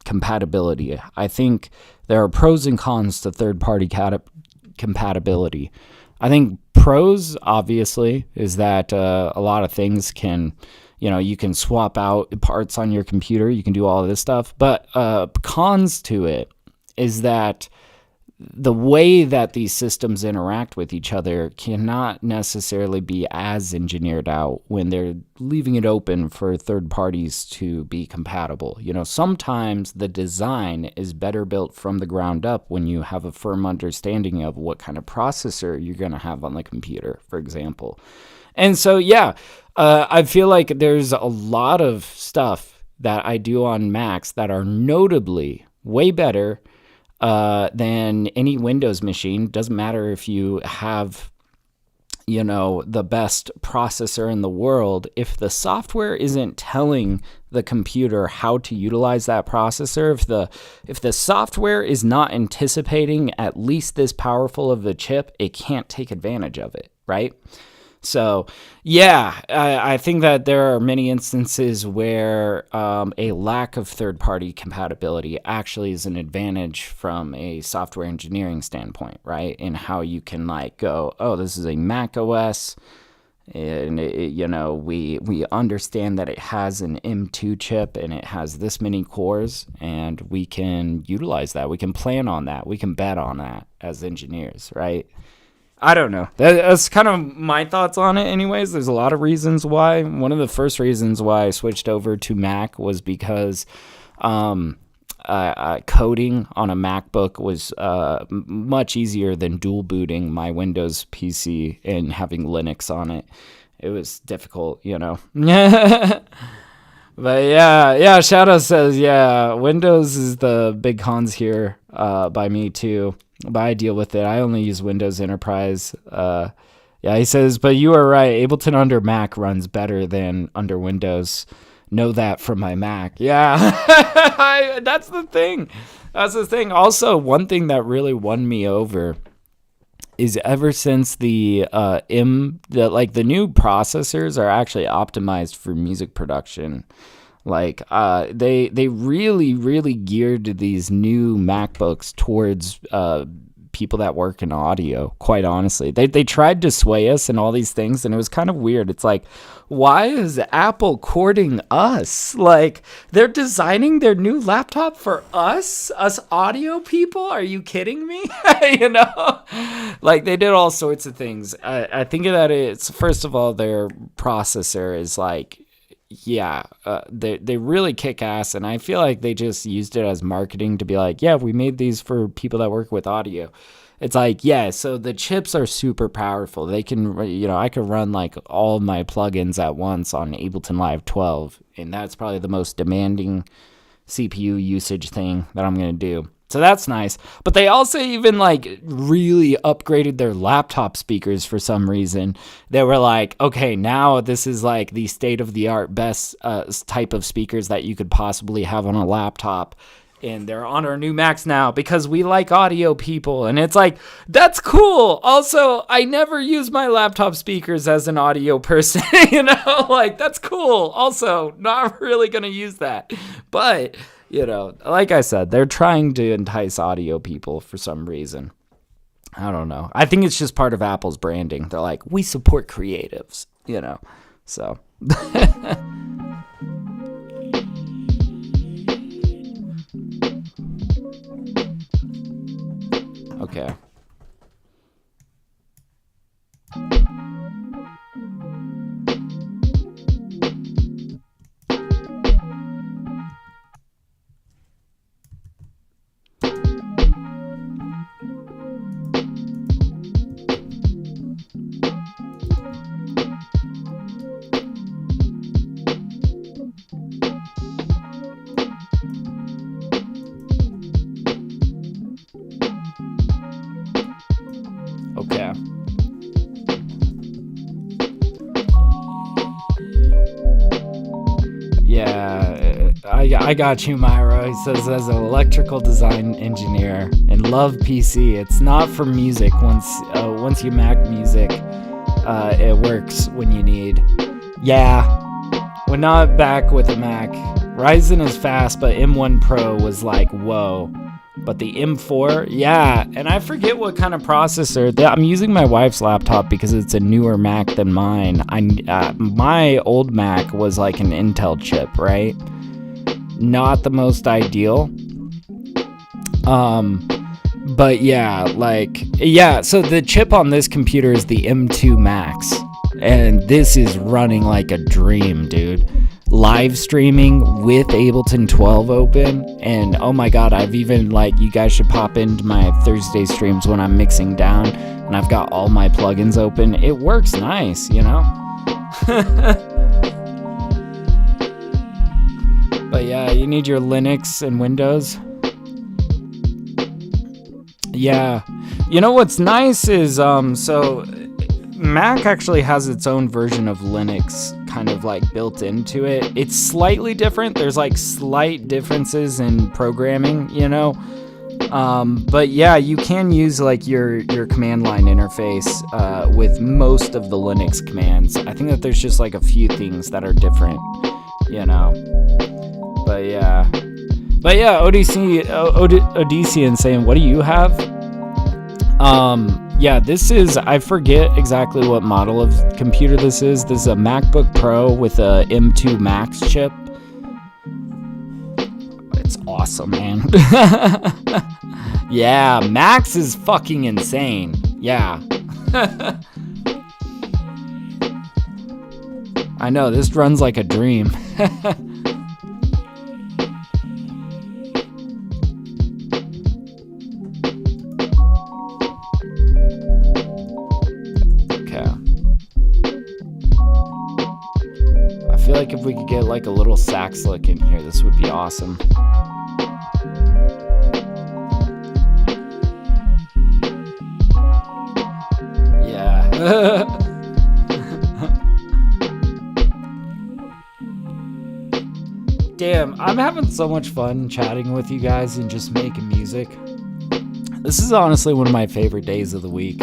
compatibility. I think there are pros and cons to third party compatibility. I think pros, obviously, is that a lot of things can, you can swap out parts on your computer. You can do all of this stuff. But cons to it is that the way that these systems interact with each other cannot necessarily be as engineered out when they're leaving it open for third parties to be compatible. Sometimes the design is better built from the ground up when you have a firm understanding of what kind of processor you're going to have on the computer, for example. And so, yeah, I feel like there's a lot of stuff that I do on Macs that are notably way better than any Windows machine. Doesn't matter if you have, the best processor in the world. If the software isn't telling the computer how to utilize that processor, if the software is not anticipating at least this powerful of a chip, it can't take advantage of it, right? So, yeah, I think that there are many instances where a lack of third-party compatibility actually is an advantage from a software engineering standpoint, right? In how you can go, oh, this is a Mac OS, and we understand that it has an M2 chip and it has this many cores, and we can utilize that. We can plan on that. We can bet on that as engineers, right? I don't know. That's kind of my thoughts on it anyways. There's a lot of reasons why. One of the first reasons why I switched over to Mac was because coding on a MacBook was much easier than dual booting my Windows PC and having Linux on it. It was difficult, But yeah, Shadow says, yeah, Windows is the big cons here by me too. But I deal with it. I only use Windows Enterprise. Yeah, he says, but you are right. Ableton under Mac runs better than under Windows. Know that from my Mac. Yeah, that's the thing. That's the thing. Also, one thing that really won me over is ever since the new processors are actually optimized for music production. Like, they really geared these new MacBooks towards people that work in audio, quite honestly. They tried to sway us and all these things, and it was kind of weird. It's like, why is Apple courting us? Like, they're designing their new laptop for us audio people? Are you kidding me? You know? Like, they did all sorts of things. I think that it's, first of all, their processor is like, yeah, they really kick ass, and I feel like they just used it as marketing to be like, yeah, we made these for people that work with audio. It's like, yeah, so the chips are super powerful. They can, I could run like all my plugins at once on Ableton Live 12, and that's probably the most demanding CPU usage thing that I'm going to do. So that's nice. But they also even like really upgraded their laptop speakers for some reason. They were like, okay, now this is like the state-of-the-art best type of speakers that you could possibly have on a laptop. And they're on our new Macs now because we like audio people. And it's like, that's cool. Also, I never use my laptop speakers as an audio person, like that's cool. Also, not really going to use that. But, like I said, they're trying to entice audio people for some reason. I don't know. I think it's just part of Apple's branding. They're like, we support creatives, so. Okay. Okay. Yeah, I got you, Myra. He says, as an electrical design engineer and love PC, it's not for music. Once you Mac music, it works when you need. Yeah, we're not back with a Mac. Ryzen is fast, but M1 Pro was like, whoa. But the M4, yeah, and I forget what kind of processor. I'm using my wife's laptop because it's a newer Mac than mine. My old Mac was like an Intel chip, right? Not the most ideal. But yeah, so the chip on this computer is the M2 Max, and this is running like a dream, dude. Live streaming with Ableton 12 open, and oh my god, I've even you guys should pop into my Thursday streams when I'm mixing down, and I've got all my plugins open. It works nice, But yeah, you need your Linux and Windows. Yeah, what's nice is so Mac actually has its own version of Linux kind of built into it. It's slightly different. There's slight differences in programming, but yeah, you can use your command line interface with most of the Linux commands. I think that there's just a few things that are different, but yeah, Odyssean saying, what do you have? Yeah, this is, I forget exactly what model of computer this is. This is a MacBook Pro with a M2 Max chip. It's awesome, man. Yeah, Max is fucking insane. Yeah. I know, this runs like a dream. If we could get a little sax lick in here, this would be awesome. Yeah. Damn, I'm having so much fun chatting with you guys and just making music. This is honestly one of my favorite days of the week.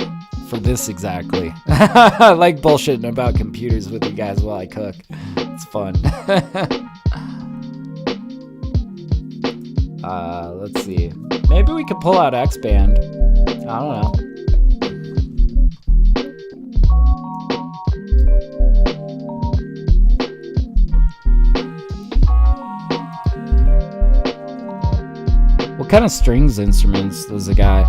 For this exactly. I like bullshitting about computers with you guys while I cook. It's fun. Let's see. Maybe we could pull out X-Band. I don't know. What kind of strings instruments does the guy?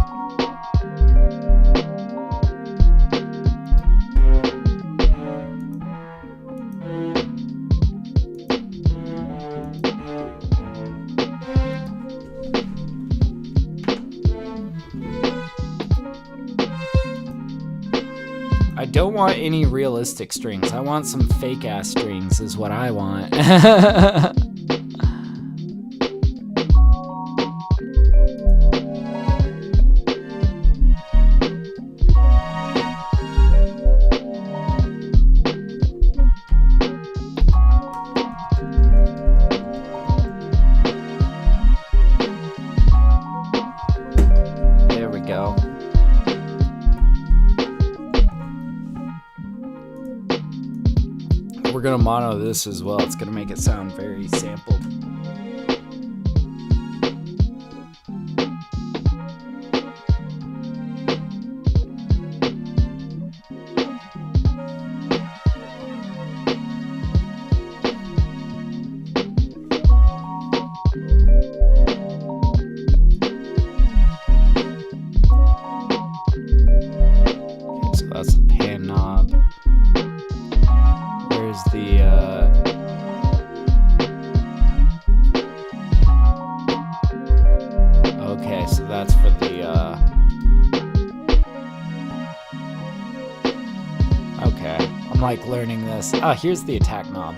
I don't want any realistic strings. I want some fake ass strings is what I want. There we go. We're gonna mono this as well. It's gonna make it sound very sampled. Okay, so that's the pan knob. Where's the okay, so that's for the okay, I'm like learning this. Oh, here's the attack knob.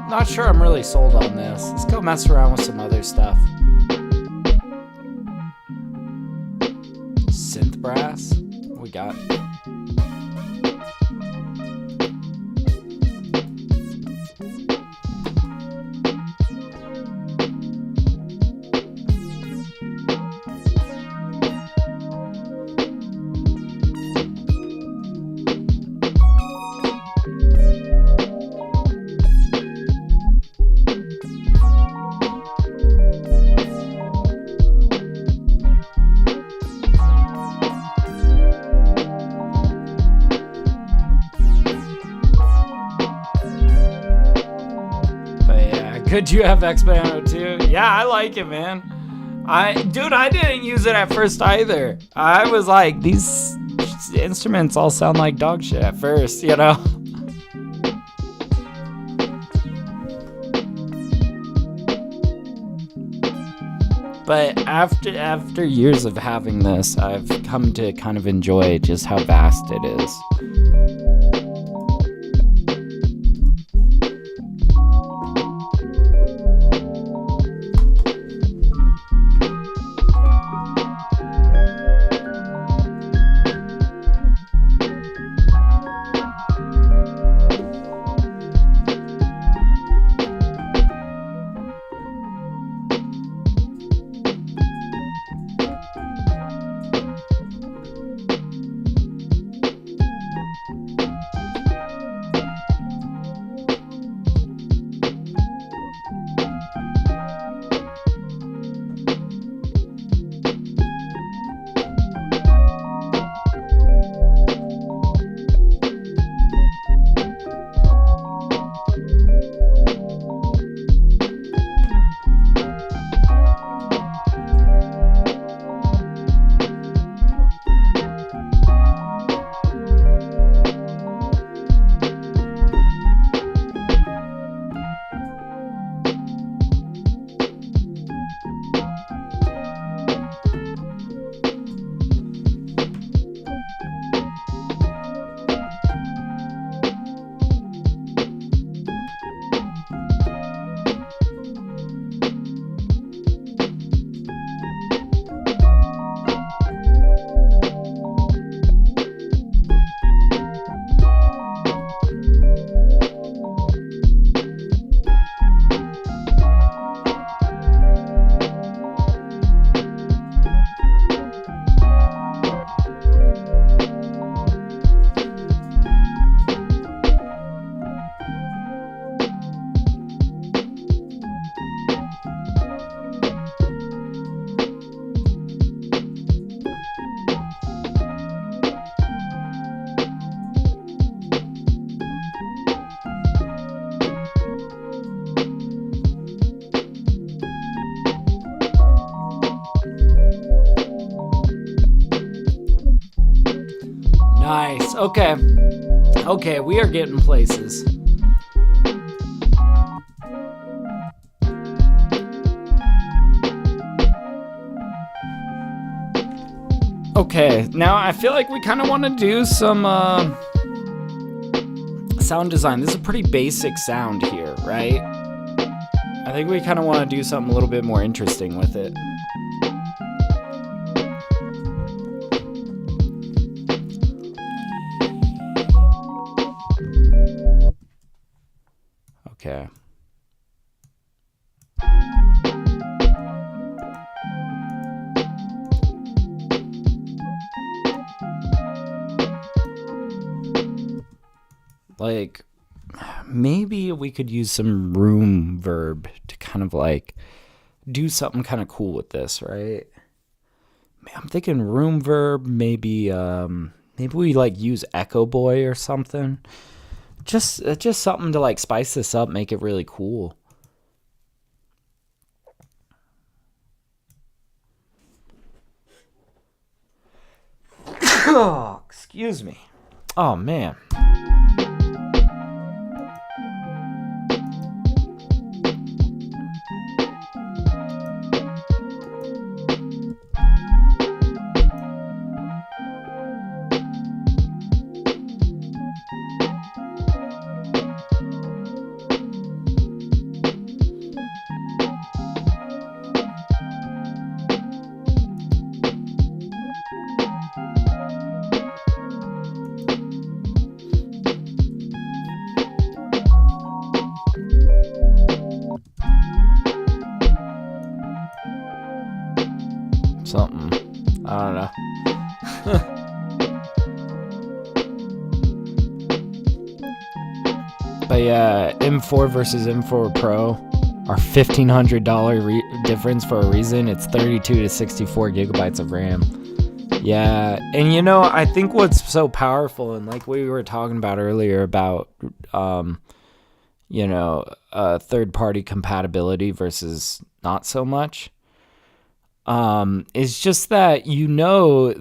Not sure I'm really sold on this. Let's go mess around with some other stuff. Synth brass? What we got? Could you have X-Band too? Yeah, I like it, man. Dude, I didn't use it at first either. I was like, these instruments all sound like dog shit at first, you know? But after years of having this, I've come to kind of enjoy just how vast it is. Nice. Okay. Okay, we are getting places. Okay, now I feel like we kind of want to do some sound design. This is a pretty basic sound here, right? I think we kind of want to do something a little bit more interesting with it. Okay. Like, maybe we could use some room verb to kind of like do something kind of cool with this, right? I'm thinking room verb, maybe we like use Echo Boy or something. Just something to like spice this up, make it really cool. Oh, excuse me. Oh man. Something. I don't know. But yeah, M4 versus M4 Pro are $1,500 difference for a reason. It's 32 to 64 gigabytes of RAM. Yeah, and you know, I think what's so powerful, and like we were talking about earlier about, you know, third-party compatibility versus not so much. It's just that, you know,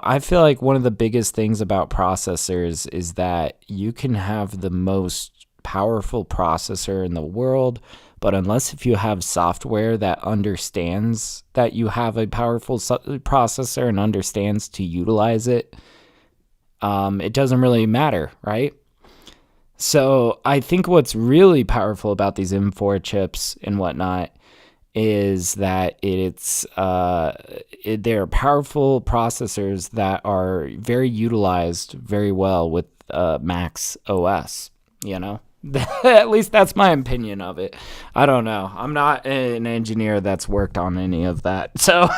I feel like one of the biggest things about processors is that you can have the most powerful processor in the world, but unless if you have software that understands that you have a powerful processor and understands to utilize it, it doesn't really matter, right? So I think what's really powerful about these M4 chips and whatnot is that they're powerful processors that are very utilized very well with Max OS, you know? At least that's my opinion of it. I don't know. I'm not an engineer that's worked on any of that. So,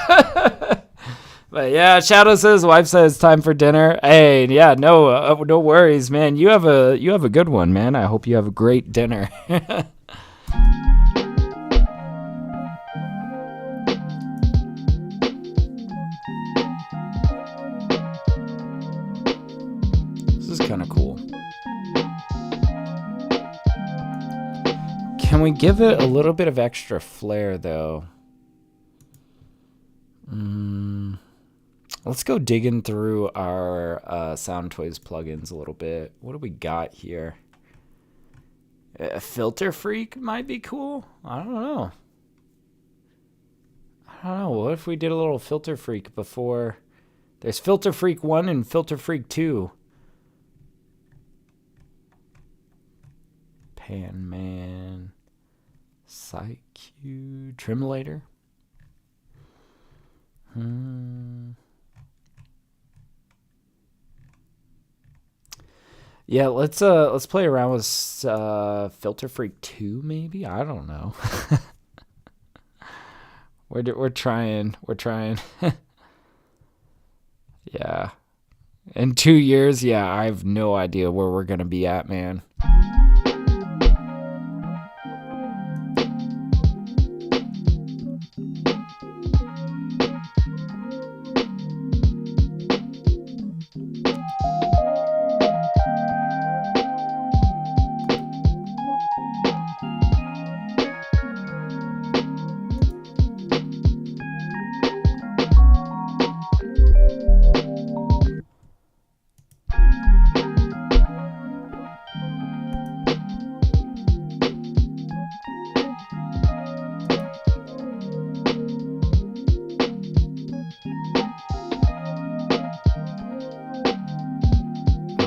but yeah, Shadow says, wife says, time for dinner. Hey, yeah, no worries, man. You have a good one, man. I hope you have a great dinner. Kind of cool. Can we give it a little bit of extra flair though? Let's go digging through our Sound Toys plugins a little bit. What do we got here? A Filter Freak might be cool. I don't know. What if we did a little Filter Freak before? There's Filter Freak 1 and Filter Freak 2. Pan Man, PsyQ, Trimulator. Yeah, let's play around with Filter Freak 2 maybe. I don't know. we're trying. Yeah. In 2 years, yeah, I have no idea where we're gonna be at, man.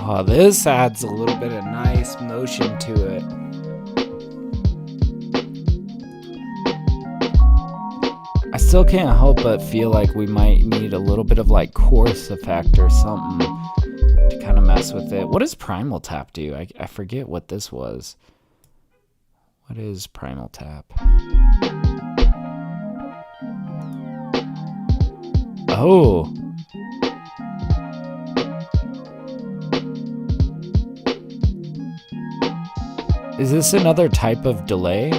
Oh, this adds a little bit of nice motion to it. I still can't help but feel like we might need a little bit of like chorus effect or something to kind of mess with it. What does Primal Tap do? I forget what this was. What is Primal Tap? Oh. Is this another type of delay?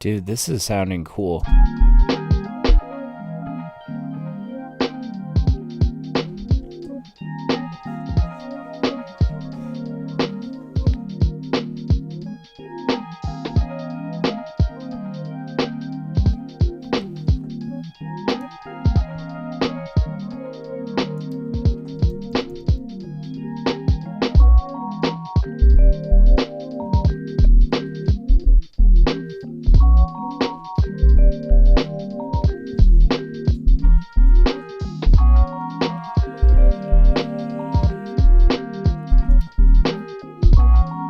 Dude, this is sounding cool.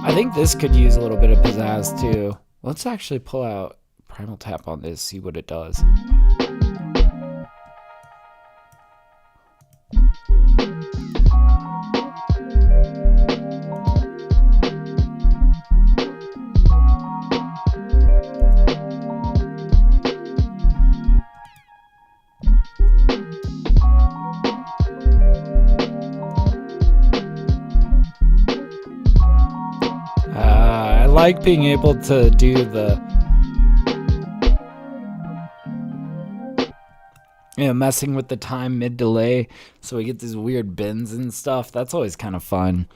I think this could use a little bit of pizzazz too. Let's actually pull out Primal Tap on this, see what it does. I like being able to do the messing with the time mid delay, so we get these weird bends and stuff. That's always kind of fun.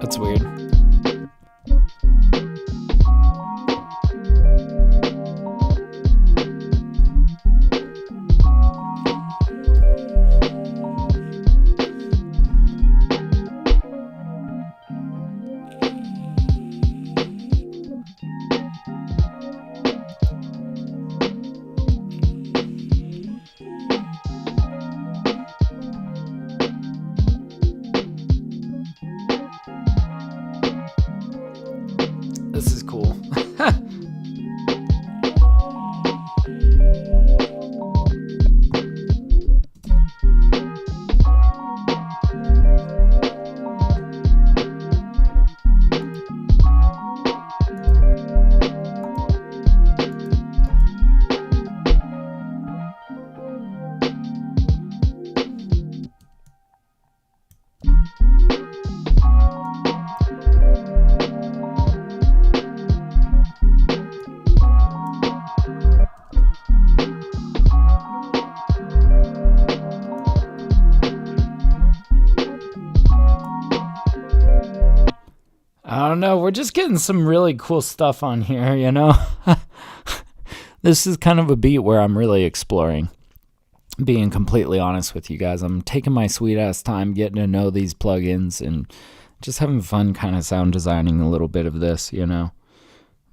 That's weird. This is cool. I don't know. We're just getting some really cool stuff on here, you know? This is kind of a beat where I'm really exploring. Being completely honest with you guys, I'm taking my sweet ass time getting to know these plugins and just having fun kind of sound designing a little bit of this, you know?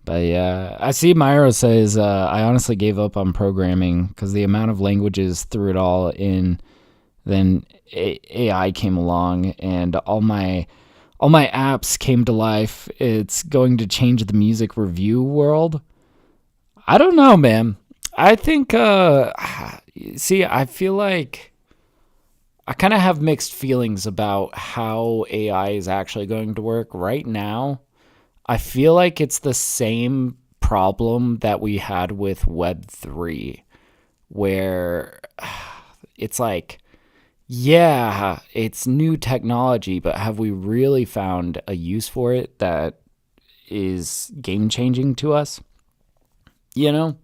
But yeah, I see Myro says, I honestly gave up on programming because the amount of languages threw it all in. Then AI came along and all my apps came to life. It's going to change the music review world. I don't know, man. I think, see, I feel like I kind of have mixed feelings about how AI is actually going to work right now. I feel like it's the same problem that we had with Web3, where it's like, yeah, it's new technology, but have we really found a use for it that is game-changing to us? You know,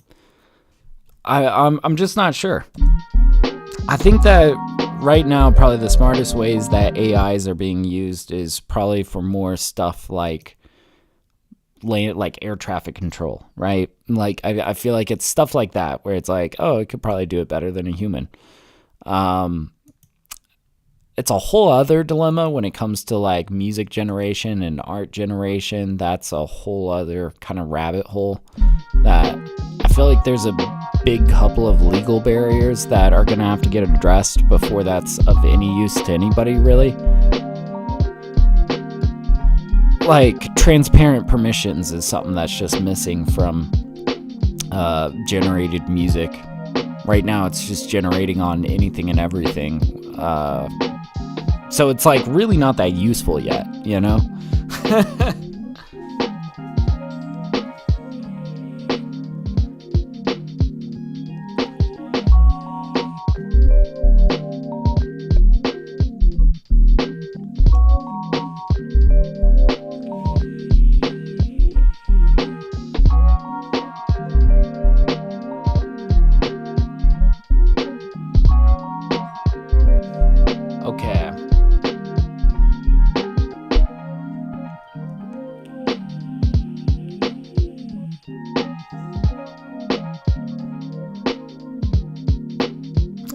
I'm just not sure. I think that right now, probably the smartest ways that AIs are being used is probably for more stuff like like air traffic control, right? Like I feel like it's stuff like that where it's like, oh, it could probably do it better than a human. It's a whole other dilemma when it comes to like music generation and art generation. That's a whole other kind of rabbit hole that I feel like there's a big couple of legal barriers that are going to have to get addressed before that's of any use to anybody, really. Like transparent permissions is something that's just missing from generated music. Right now it's just generating on anything and everything. So it's like really not that useful yet, you know? Okay.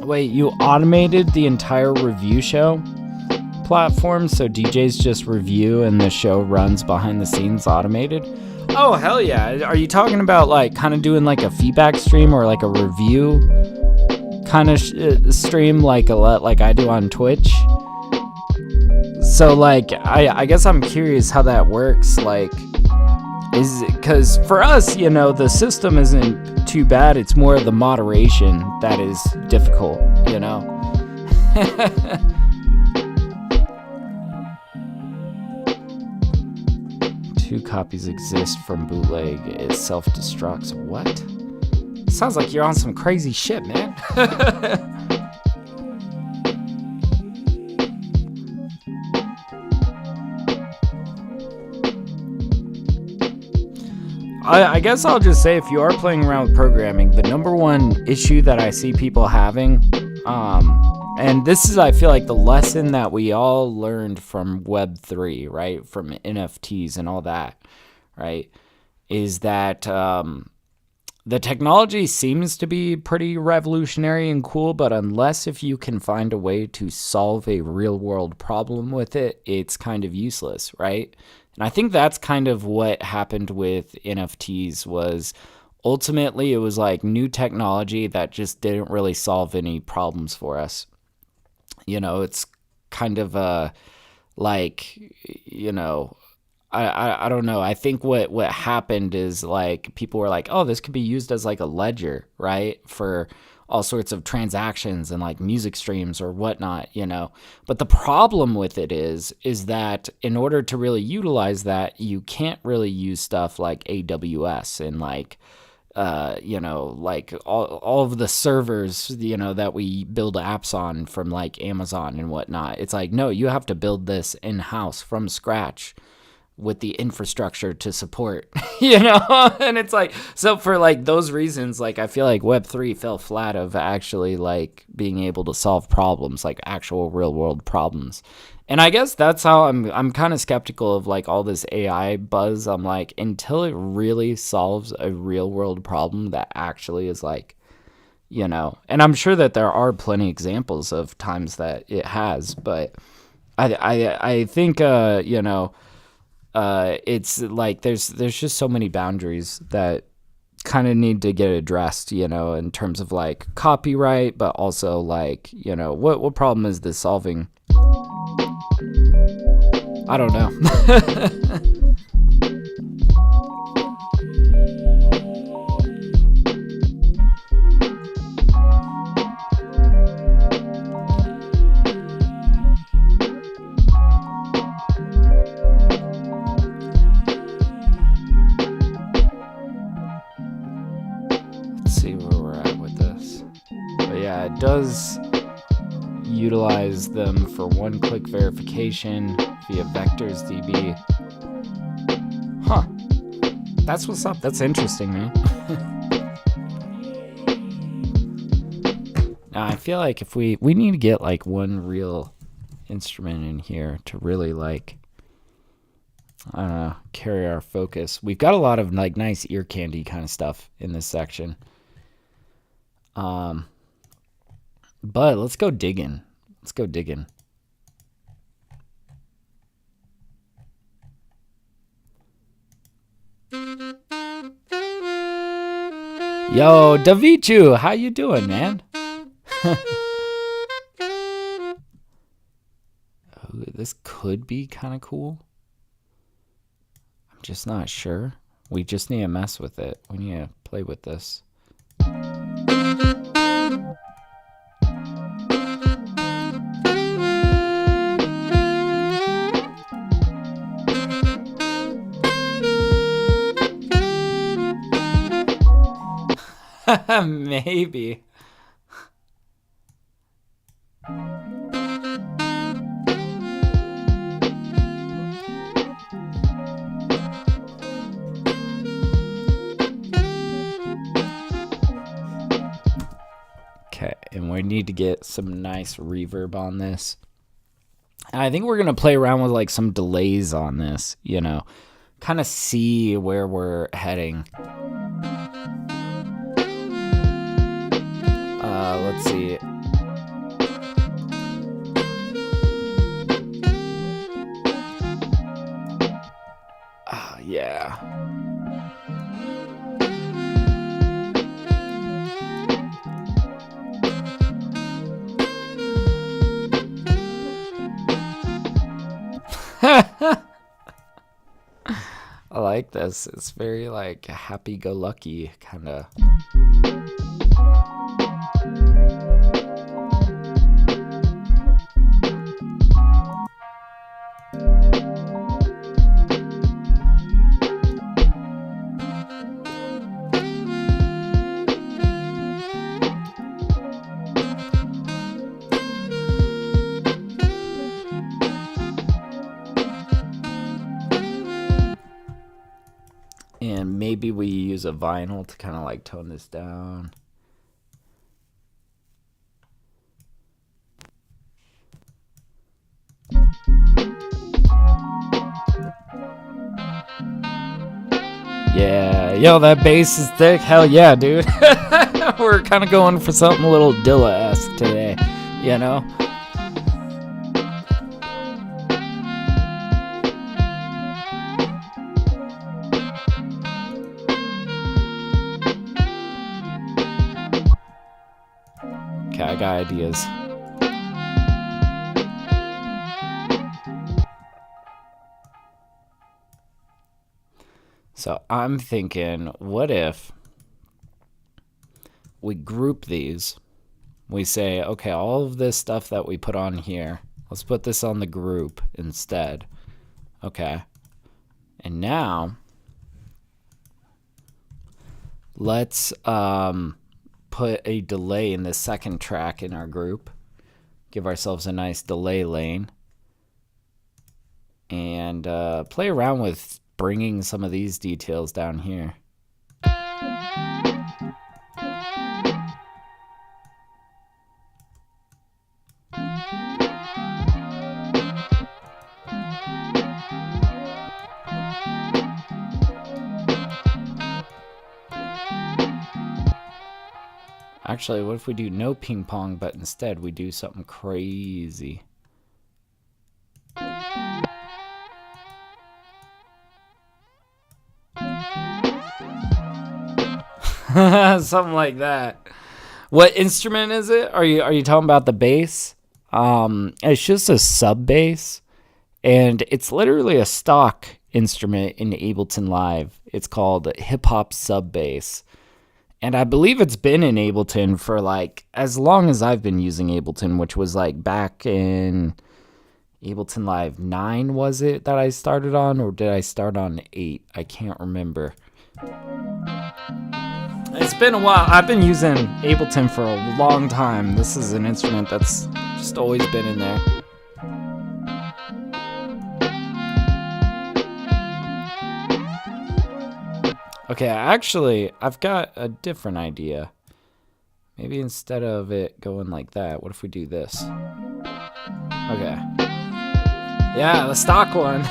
Wait, you automated the entire review show platform, so DJs just review and the show runs behind the scenes automated? Oh, hell yeah. Are you talking about like kind of doing like a feedback stream or like a review kind of stream like I do on Twitch? So like I guess I'm curious how that works. Like, is it, because for us, you know, the system isn't too bad. It's more the moderation that is difficult, you know. 2 copies exist from bootleg. It self-destructs. What? Sounds like you're on some crazy shit, man. I guess I'll just say, if you are playing around with programming, the number one issue that I see people having, and this is, I feel like, the lesson that we all learned from Web3, right, from NFTs and all that, right, is that the technology seems to be pretty revolutionary and cool, but unless if you can find a way to solve a real-world problem with it, it's kind of useless, right? And I think that's kind of what happened with NFTs. Was ultimately it was like new technology that just didn't really solve any problems for us. You know, it's kind of like, you know, I don't know. I think what happened is like people were like, oh, this could be used as like a ledger, right, for all sorts of transactions and like music streams or whatnot, you know. But the problem with it is that in order to really utilize that, you can't really use stuff like AWS and like, you know, like all of the servers, you know, that we build apps on from like Amazon and whatnot. It's like, no, you have to build this in-house from scratch with the infrastructure to support, you know. And it's like, so for like those reasons, like I feel like Web3 fell flat of actually like being able to solve problems, like actual real world problems. And I guess that's how I'm kind of skeptical of like all this AI buzz. I'm like, until it really solves a real world problem that actually is like, you know, and I'm sure that there are plenty examples of times that it has, but I think, you know, it's like there's just so many boundaries that kind of need to get addressed, you know, in terms of like copyright, but also like, you know, what problem is this solving? I don't know. It does utilize them for one-click verification via Vectors DB. Huh. That's what's up. That's interesting, man. Now, I feel like if we need to get like one real instrument in here to really like I don't know, carry our focus. We've got a lot of like nice ear candy kind of stuff in this section. But let's go digging. Let's go digging. Yo, Davichu, how you doing, man? This could be kind of cool. I'm just not sure. We just need to mess with it. We need to play with this. Maybe. Okay, and we need to get some nice reverb on this. And I think we're going to play around with like some delays on this, you know, kind of see where we're heading. Let's see. Oh, yeah. I like this. It's very like happy-go-lucky kind of. And maybe we use a vinyl to kind of like tone this down. Yeah, yo, that bass is thick. Hell yeah, dude. We're kind of going for something a little Dilla-esque today, you know? Okay, I got ideas. So I'm thinking, what if we group these? We say, okay, all of this stuff that we put on here, let's put this on the group instead. Okay. And now, let's put a delay in the second track in our group. Give ourselves a nice delay lane. And play around with bringing some of these details down here. Actually, what if we do no ping pong, but instead we do something crazy? Something like that. What instrument is it? Are you talking about the bass? It's just a sub bass, and it's literally a stock instrument in Ableton Live. It's called hip hop sub bass, and I believe it's been in Ableton for like as long as I've been using Ableton, which was like back in Ableton Live 9. Was it that I started on, or did I start on 8? I can't remember. It's been a while. I've been using Ableton for a long time. This is an instrument that's just always been in there. Okay, actually, I've got a different idea. Maybe instead of it going like that, what if we do this? Okay. Yeah, the stock one.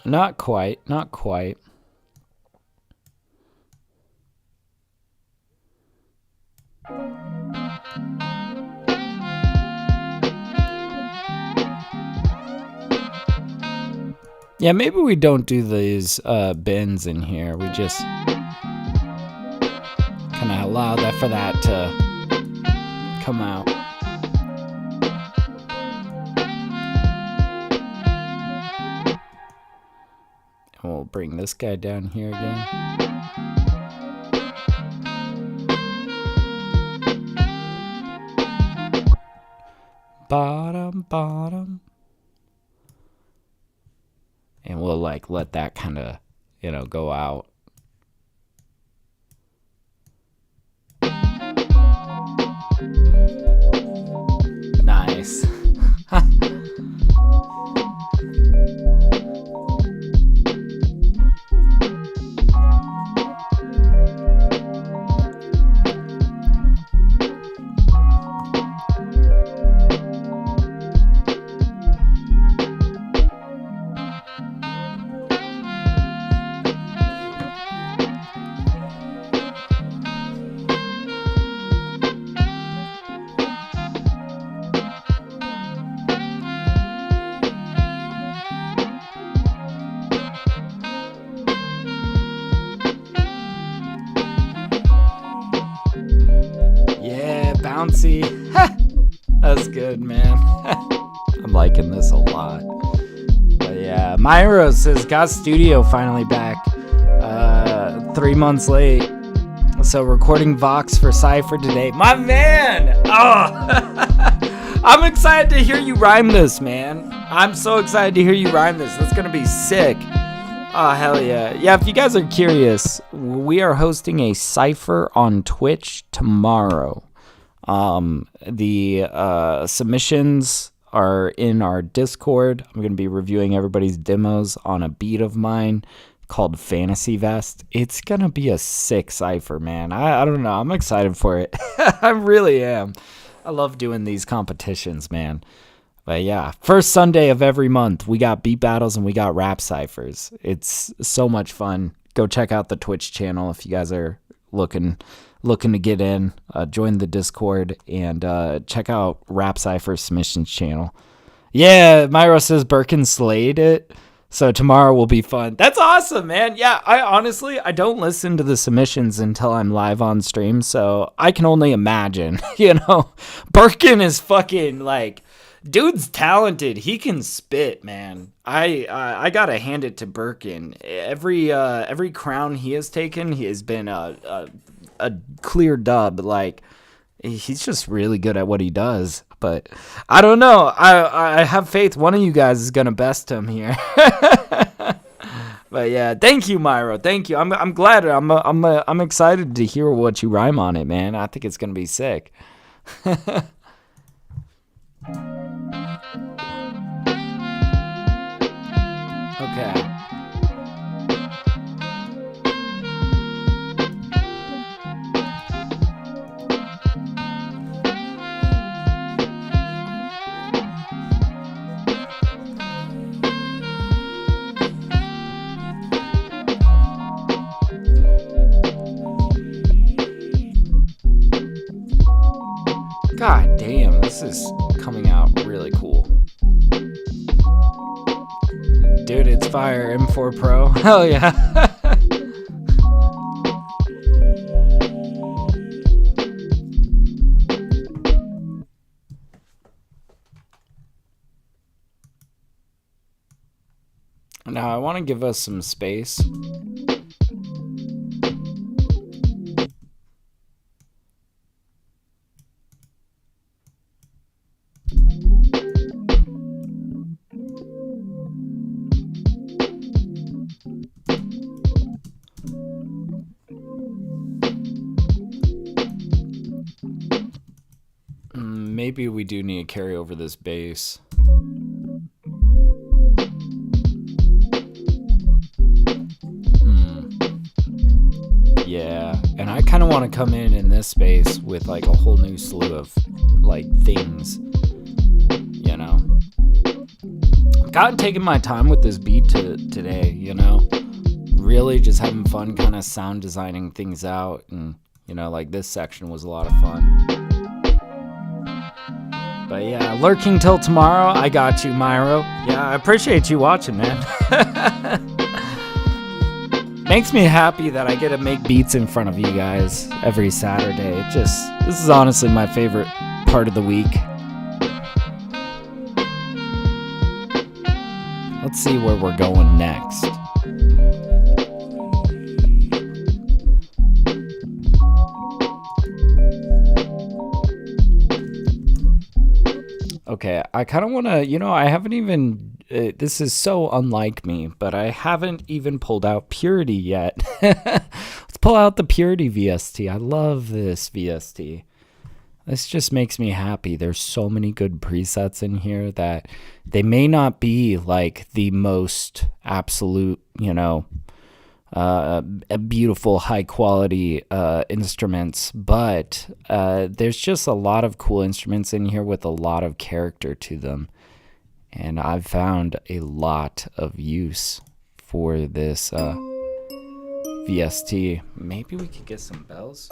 Not quite. Not quite. Yeah, maybe we don't do these bends in here. We just kind of allow that for that to come out. And we'll bring this guy down here again. Bottom, bottom. And we'll like let that kind of, go out. Nice. Bouncy. That's good, man. I'm liking this a lot. But yeah, Myro says, got studio finally back. 3 months late. So recording Vox for Cypher today. My man! Oh! I'm excited to hear you rhyme this, man. I'm so excited to hear you rhyme this. That's gonna be sick. Oh, hell yeah. Yeah, if you guys are curious, we are hosting a Cypher on Twitch tomorrow. The submissions are in our Discord. I'm going to be reviewing everybody's demos on a beat of mine called Fantasy Vest. It's going to be a sick cypher, man. I don't know. I'm excited for it. I really am. I love doing these competitions, man. But yeah, first Sunday of every month, we got beat battles and we got rap ciphers. It's so much fun. Go check out the Twitch channel if you guys are looking to get in. Join the Discord and check out Rap Cypher Submissions channel. Yeah, Myro says Birkin slayed it. So tomorrow will be fun. That's awesome, man. Yeah, I don't listen to the submissions until I'm live on stream, so I can only imagine, Birkin is fucking like, dude's talented. He can spit, man. I gotta hand it to Birkin. Every crown he has taken, he has been a clear dub. Like, he's just really good at what he does. But I don't know. I have faith one of you guys is gonna best him here. But yeah, thank you, Myro. Thank you. I'm glad. I'm excited to hear what you rhyme on it, man. I think it's gonna be sick. Okay. God damn, this is coming out really cool. Dude, it's fire. M4 Pro. Hell yeah. Now, I want to give us some space. Maybe we do need to carry over this bass. Yeah, and I kind of want to come in this space with like a whole new slew of like things, Gotten taking my time with this beat today, you know, really just having fun kind of sound designing things out, and you know, like this section was a lot of fun. But yeah, lurking till tomorrow. I got you, Myro. Yeah, I appreciate you watching, man. Makes me happy that I get to make beats in front of you guys every Saturday. This is honestly my favorite part of the week. Let's see where we're going next. Okay, I kind of want to, you know, I haven't even, this is so unlike me, but I haven't even pulled out Purity yet. Let's pull out the Purity VST. I love this VST. This just makes me happy. There's so many good presets in here that they may not be like the most absolute, you know, beautiful, high quality instruments, but there's just a lot of cool instruments in here with a lot of character to them. And I've found a lot of use for this VST. Maybe we could get some bells.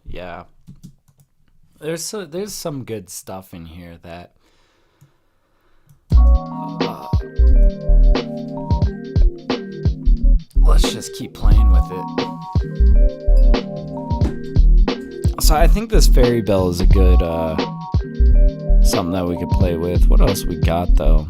Yeah, there's some good stuff in here that let's just keep playing with it. So I think this fairy bell is a good something that we could play with. What else we got though?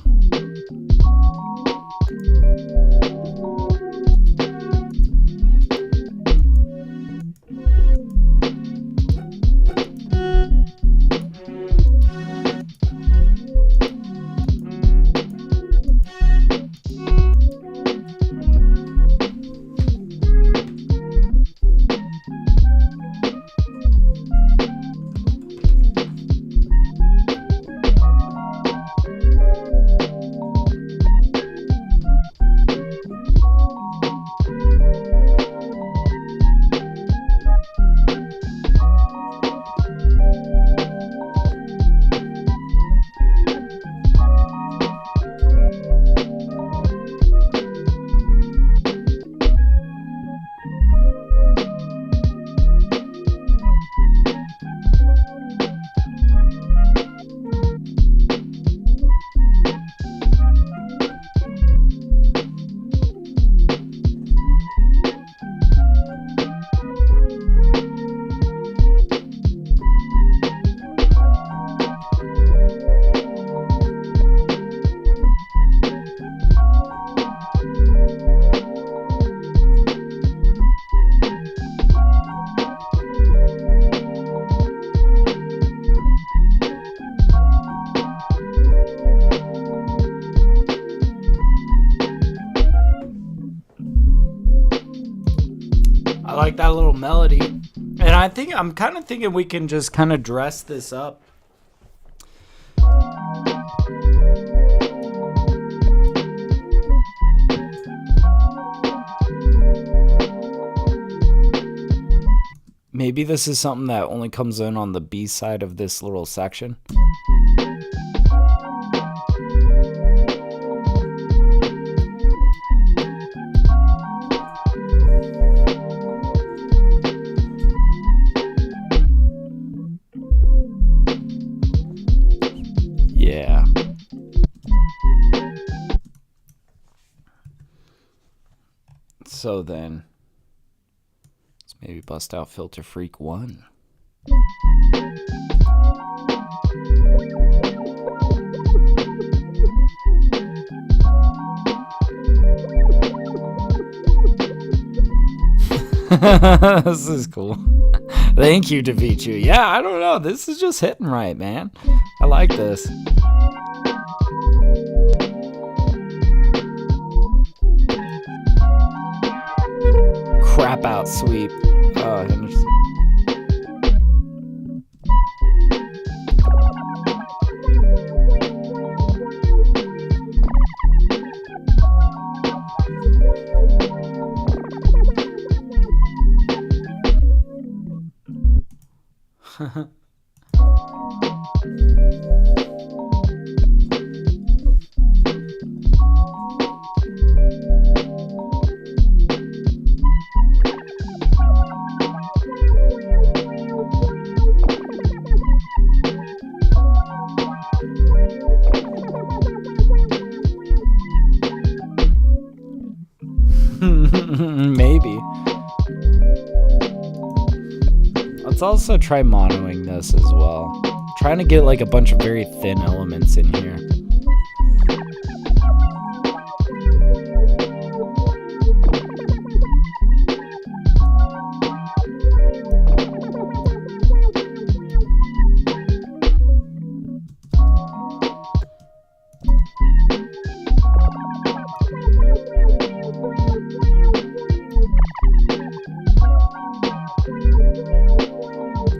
I like that little melody. And I'm kind of thinking we can just kind of dress this up. Maybe this is something that only comes in on the B side of this little section. Yeah. So then, let's maybe bust out Filter Freak 1. This is cool. Thank you, Davichu. Yeah, I don't know. This is just hitting right, man. I like this. Crap out sweep. Oh, interesting. Maybe. Let's also try monoing this as well. Trying to get like a bunch of very thin elements in here.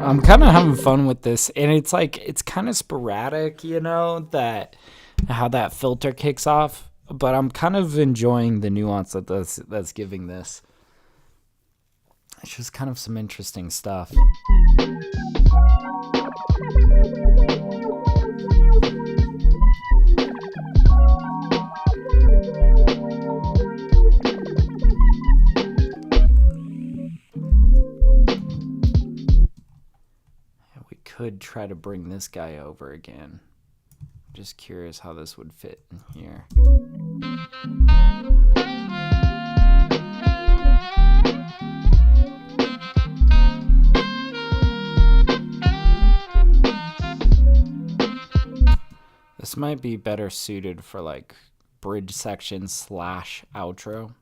I'm kind of having fun with this, and it's like, it's kind of sporadic, you know, that how that filter kicks off, but I'm kind of enjoying the nuance that that's giving this. It's just kind of some interesting stuff. Could try to bring this guy over again. Just curious how this would fit in here. This might be better suited for like bridge section / outro.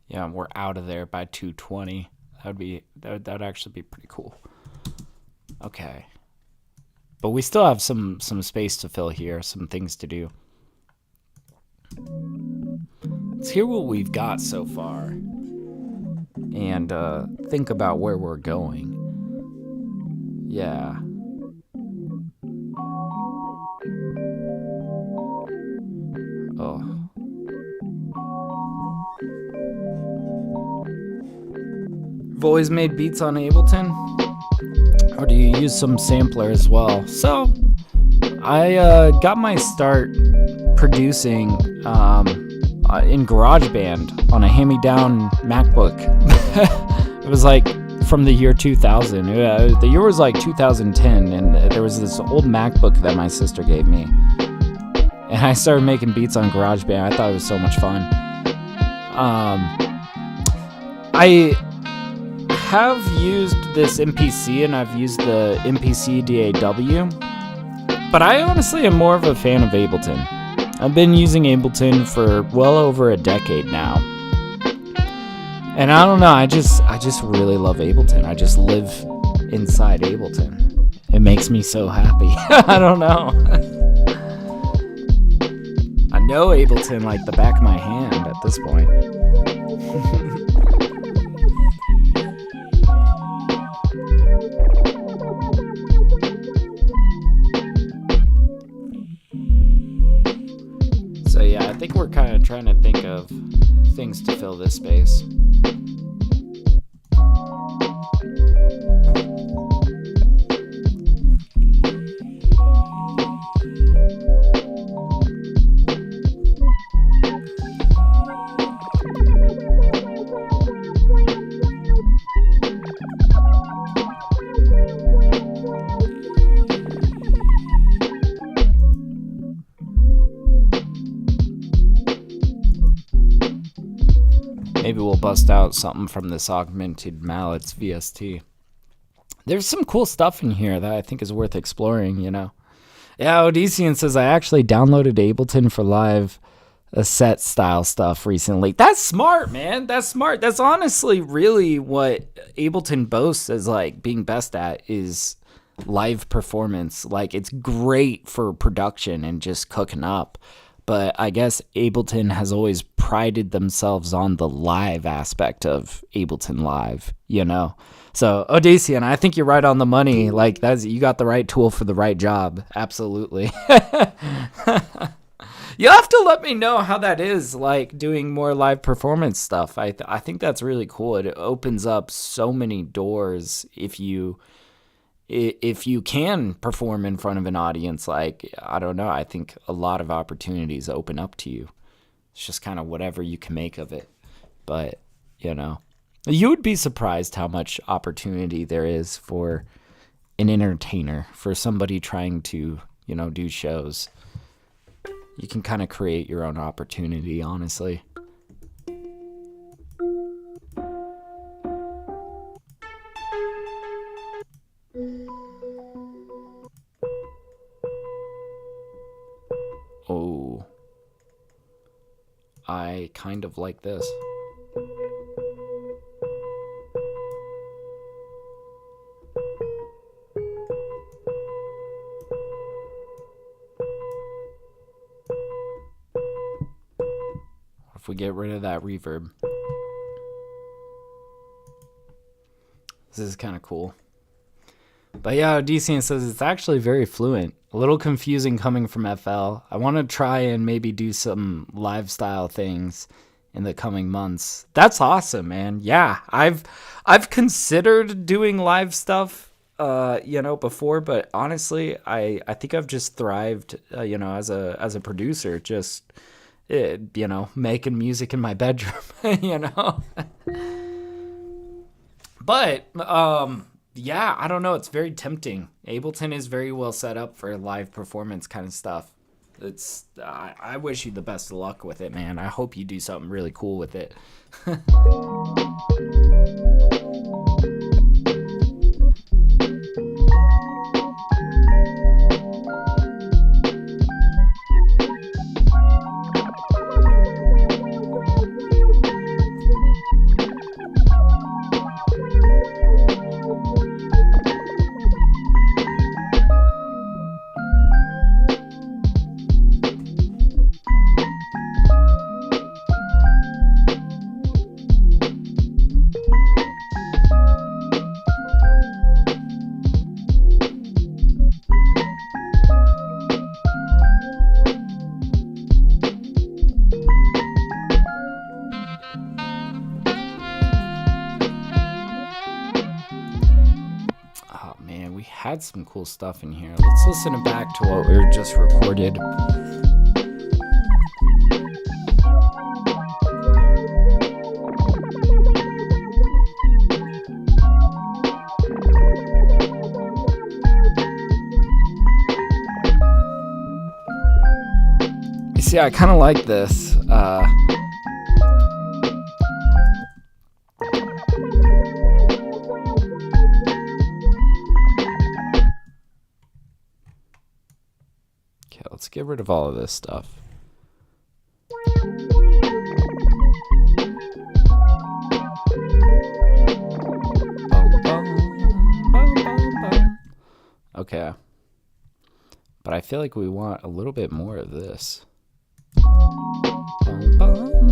Yeah, we're out of there by 220. That'd actually be pretty cool. Okay. But we still have some space to fill here, some things to do. Let's hear what we've got so far. And think about where we're going. Yeah. Oh. You've always made beats on Ableton? Or do you use some sampler as well? So, I got my start producing in GarageBand on a hand-me-down MacBook. It was like from the year 2000. The year was like 2010, and there was this old MacBook that my sister gave me. And I started making beats on GarageBand. I thought it was so much fun. I have used this MPC, and I've used the MPC DAW, but I honestly am more of a fan of Ableton. I've been using Ableton for well over a decade now, and I don't know, I just really love Ableton. I just live inside Ableton, It makes me so happy. I don't know. I know Ableton like the back of my hand at this point. So yeah, I think we're kind of trying to think of things to fill this space. Maybe we'll bust out something from this Augmented Mallets VST. There's some cool stuff in here that I think is worth exploring, you know. Yeah, Odyssean says, I actually downloaded Ableton for live set style stuff recently. That's smart, man. That's smart. That's honestly really what Ableton boasts as like being best at is live performance. Like it's great for production and just cooking up. But I guess Ableton has always prided themselves on the live aspect of Ableton Live, you know? So, Odyssean, I think you're right on the money. Like, you got the right tool for the right job. Absolutely. You'll have to let me know how that is, like, doing more live performance stuff. I think that's really cool. It opens up so many doors if you can perform in front of an audience. Like, I don't know, I think a lot of opportunities open up to you. It's just kind of whatever you can make of it. But, you know, you would be surprised how much opportunity there is for an entertainer, for somebody trying to, you know, do shows. You can kind of create your own opportunity, honestly. Oh, I kind of like this. If we get rid of that reverb, this is kind of cool. But yeah, Odyssean says it's actually very fluent. A little confusing coming from FL. I want to try and maybe do some live style things in the coming months. That's awesome, man. Yeah, I've considered doing live stuff, you know, before, but honestly, I think I've just thrived, you know, as a producer, just you know, making music in my bedroom, you know. But yeah, I don't know. It's very tempting. Ableton is very well set up for live performance kind of stuff. It's I wish you the best of luck with it, man. I hope you do something really cool with it. Had some cool stuff in here. Let's listen back to what we just recorded. You see, I kind of like this. Let's get rid of all of this stuff. Okay. But I feel like we want a little bit more of this. Bum, bum.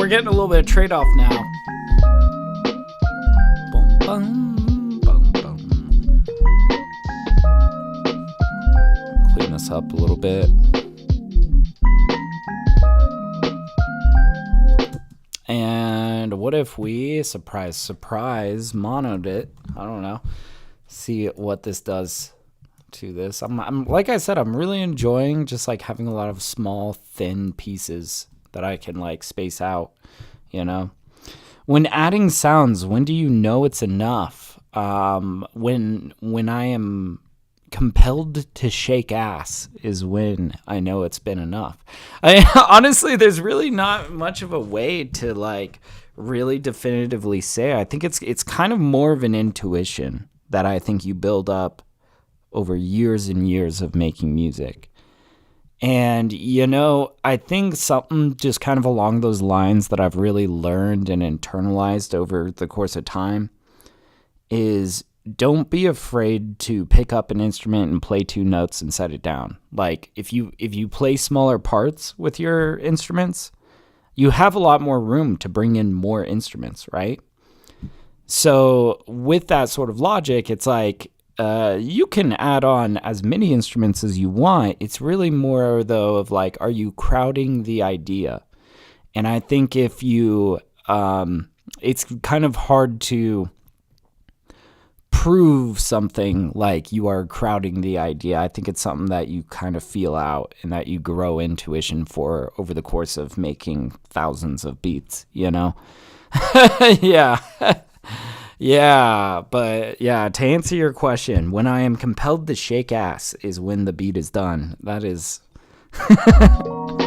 Getting a little bit of trade-off now. Boom, boom, boom, boom. Clean this up a little bit. And what if we, surprise, surprise, monoed it? I don't know. See what this does to this. I'm like I said, I'm really enjoying just like having a lot of small, thin pieces that I can like space out, you know. When adding sounds, when do you know it's enough? When I am compelled to shake ass is when I know it's been enough. Honestly, there's really not much of a way to like really definitively say. I think it's kind of more of an intuition that I think you build up over years and years of making music. And, you know, I think something just kind of along those lines that I've really learned and internalized over the course of time is don't be afraid to pick up an instrument and play 2 notes and set it down. Like if you play smaller parts with your instruments, you have a lot more room to bring in more instruments, right? So with that sort of logic, it's like, you can add on as many instruments as you want. It's really more, though, of like, are you crowding the idea? And I think if you, it's kind of hard to prove something like you are crowding the idea. I think it's something that you kind of feel out and that you grow intuition for over the course of making thousands of beats, you know? Yeah. Yeah, but yeah, to answer your question, when I am compelled to shake ass is when the beat is done. That is... I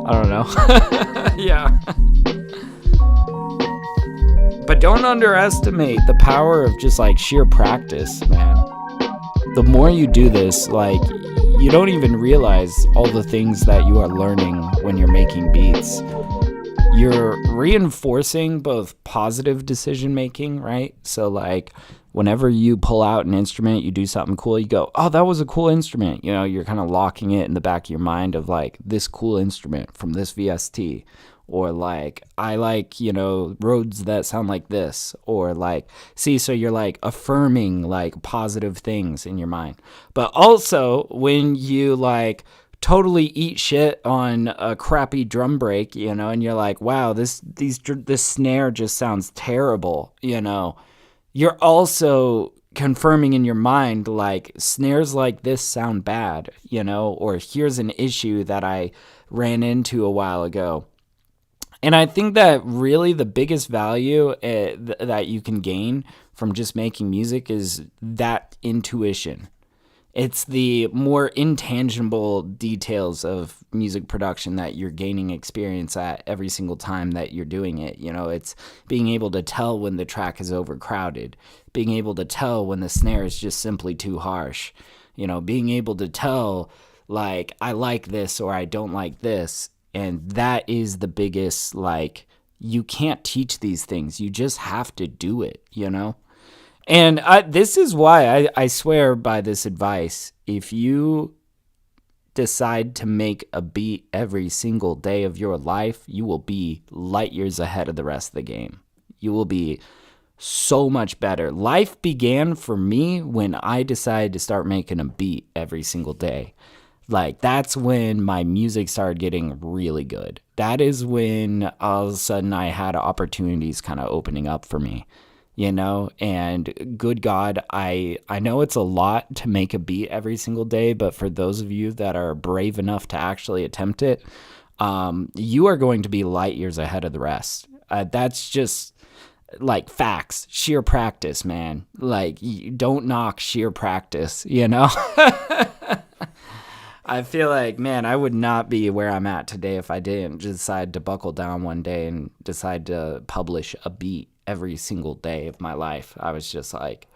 don't know. Yeah. But don't underestimate the power of just like sheer practice, man. The more you do this, like, you don't even realize all the things that you are learning when you're making beats. You're reinforcing both positive decision making, right? So like whenever you pull out an instrument, you do something cool, you go, oh, that was a cool instrument. You know, you're kind of locking it in the back of your mind of like this cool instrument from this VST, or like, I like, you know, Rhodes that sound like this, or like, see, so you're like affirming like positive things in your mind. But also when you like totally eat shit on a crappy drum break, you know, and you're like, wow, this snare just sounds terrible, you know, you're also confirming in your mind, like, snares like this sound bad, you know, or here's an issue that I ran into a while ago. And I think that really the biggest value that you can gain from just making music is that intuition. It's the more intangible details of music production that you're gaining experience at every single time that you're doing it. You know, it's being able to tell when the track is overcrowded, being able to tell when the snare is just simply too harsh, you know, being able to tell, like, I like this or I don't like this. And that is the biggest, like, you can't teach these things. You just have to do it, you know? And this is why I swear by this advice. If you decide to make a beat every single day of your life, you will be light years ahead of the rest of the game. You will be so much better. Life began for me when I decided to start making a beat every single day. Like, that's when my music started getting really good. That is when all of a sudden I had opportunities kind of opening up for me, you know? And good God, I know it's a lot to make a beat every single day, but for those of you that are brave enough to actually attempt it, you are going to be light years ahead of the rest. That's just like facts, sheer practice, man. Like, you don't knock sheer practice, you know? I feel like, man, I would not be where I'm at today if I didn't decide to buckle down one day and decide to publish a beat every single day of my life. I was just like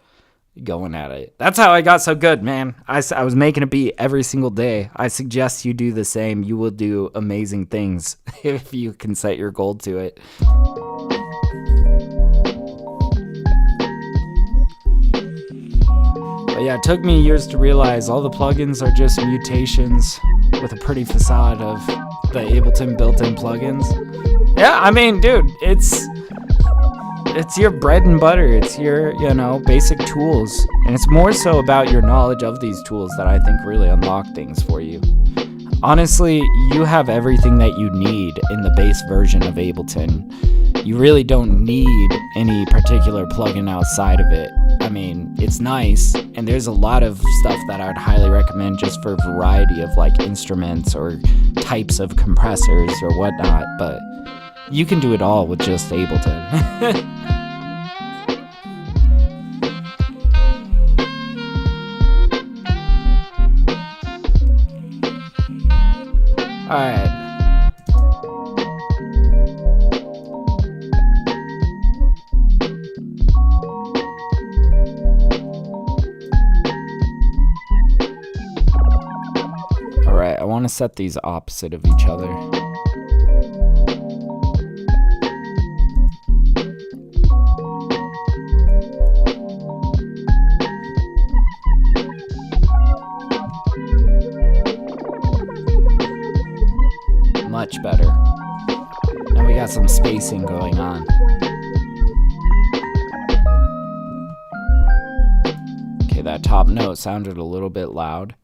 going at it. That's how I got so good, man. I was making a beat every single day. I suggest you do the same. You will do amazing things if you can set your goal to it. But yeah, it took me years to realize all the plugins are just mutations with a pretty facade of the Ableton built-in plugins. Yeah, I mean, dude, it's your bread and butter. It's your, basic tools. And it's more so about your knowledge of these tools that I think really unlock things for you. Honestly, you have everything that you need in the base version of Ableton. You really don't need any particular plugin outside of it. I mean, it's nice, and there's a lot of stuff that I would highly recommend just for a variety of like instruments or types of compressors or whatnot, but you can do it all with just Ableton. Alright. Alright, I want to set these opposite of each other. Much better. Now we got some spacing going on. Okay, that top note sounded a little bit loud.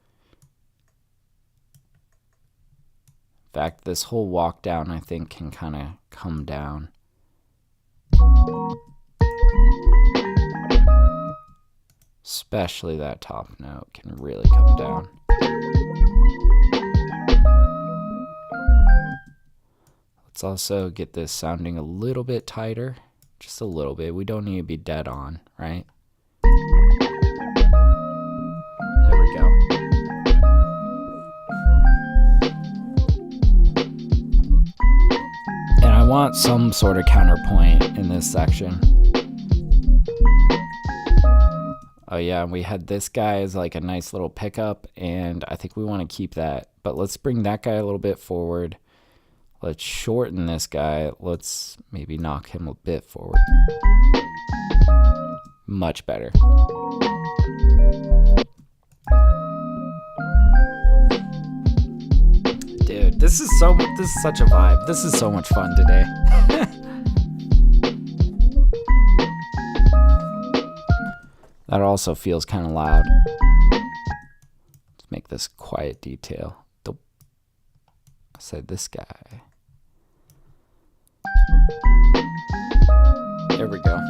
In fact, this whole walk down, I think, can kind of come down. Especially that top note can really come down. Let's also get this sounding a little bit tighter. Just a little bit. We don't need to be dead on, right? There we go. And I want some sort of counterpoint in this section. Oh yeah, we had this guy as like a nice little pickup, and I think we want to keep that. But let's bring that guy a little bit forward. Let's shorten this guy. Let's maybe knock him a bit forward. Much better. Dude, this is such a vibe. This is so much fun today. That also feels kind of loud. Let's make this quiet detail. I said this guy. There we go.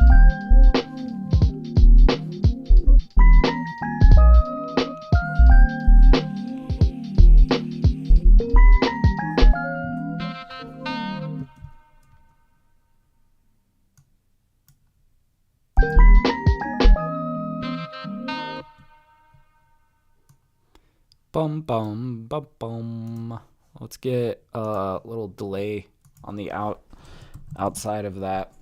Bum bum bum bum. Let's get a little delay on the outside of that.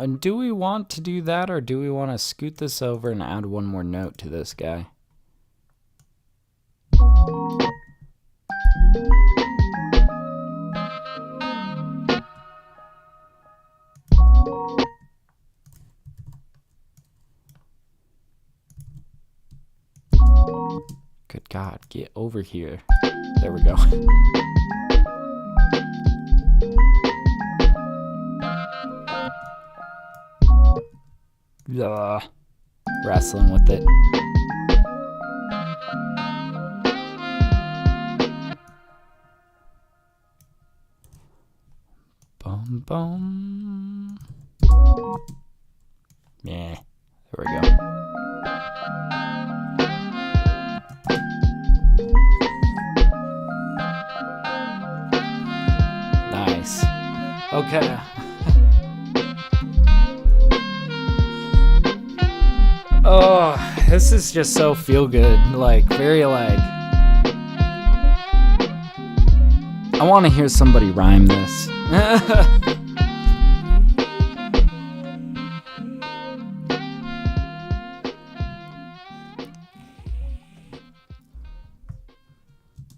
And do we want to do that, or do we want to scoot this over and add one more note to this guy? Good God, get over here. There we go. Wrestling with it. Bum bum. Yeah, there we go. Nice. Okay. Oh, this is just so feel good. Like, very like. I want to hear somebody rhyme this.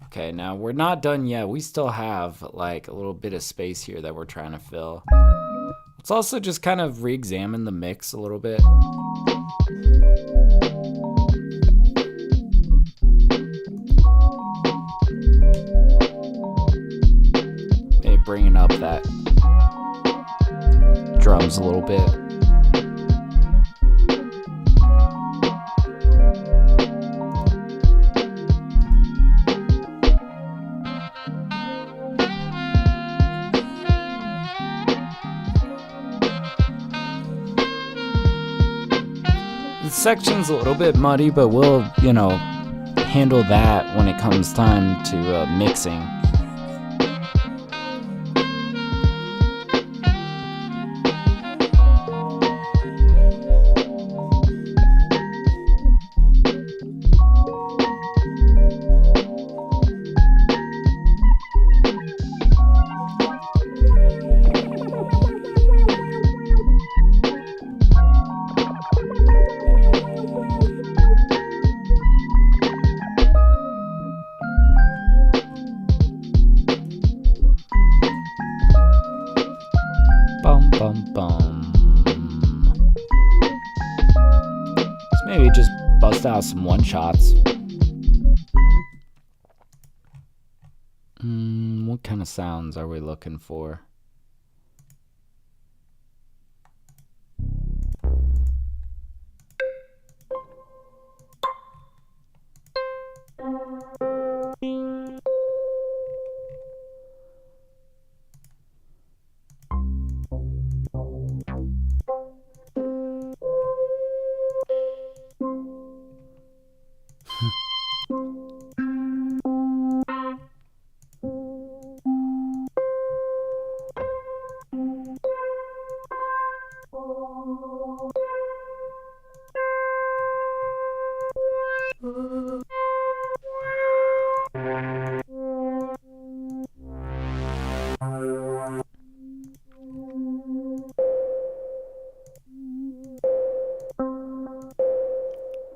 Okay, now we're not done yet. We still have like a little bit of space here that we're trying to fill. Let's also just kind of re-examine the mix a little bit. Maybe bringing up that drums a little bit. Section's a little bit muddy, but we'll, you know, handle that when it comes time to mixing. Let's maybe just bust out some one-shots. What kind of sounds are we looking for?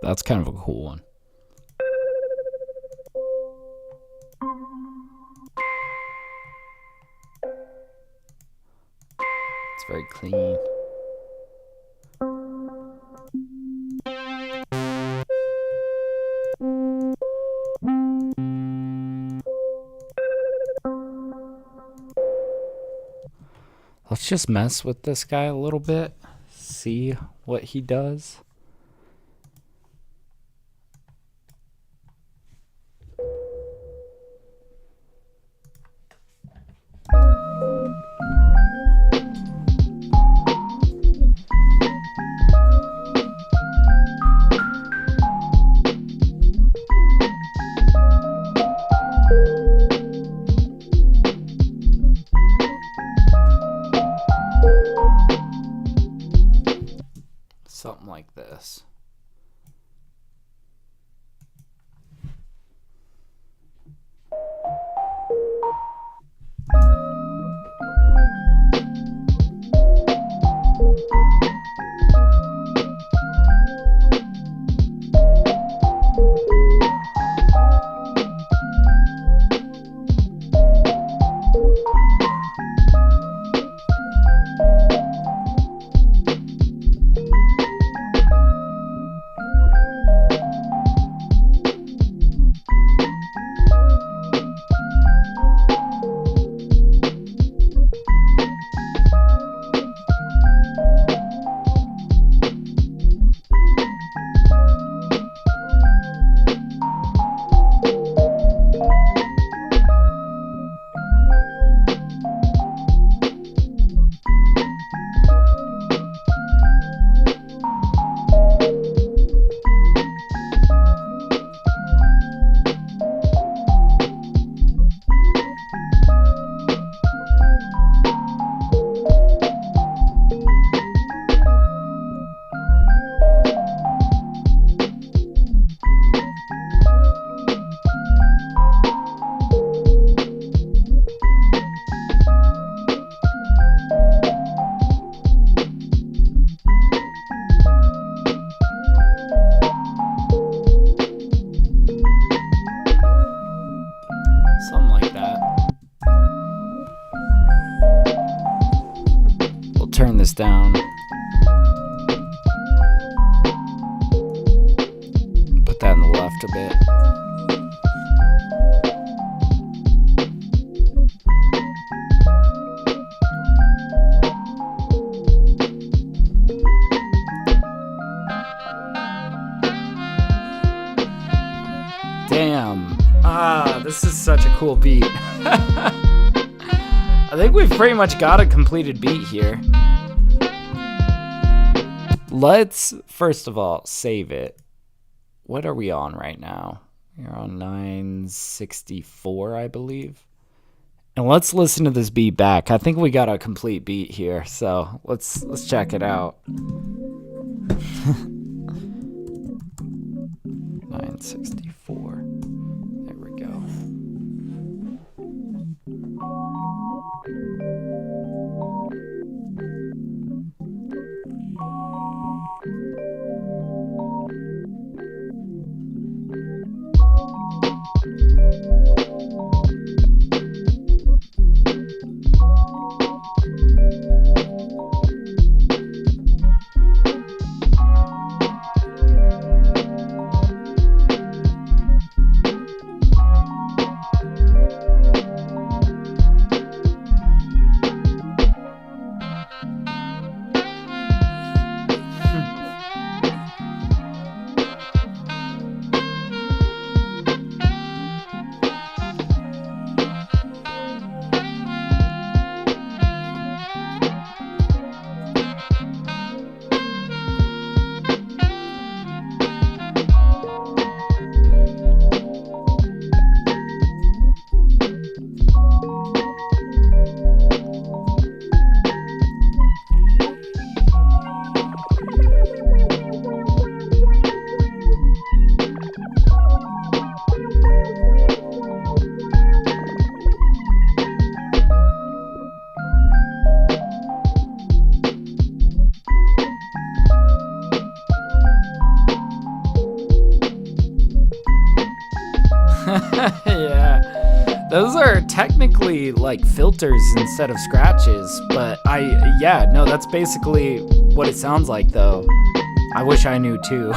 That's kind of a cool one. It's very clean. Let's just mess with this guy a little bit, see what he does. Something like this. down. Put that in the left a bit. Damn. This is such a cool beat. I think we've pretty much got a completed beat here. Let's, first of all, save it. What are we on right now? We're on 964, I believe. And let's listen to this beat back. I think we got a complete beat here, so let's check it out. 964. There we go. Yeah, those are technically like filters instead of scratches, but no, that's basically what it sounds like though. I wish I knew too.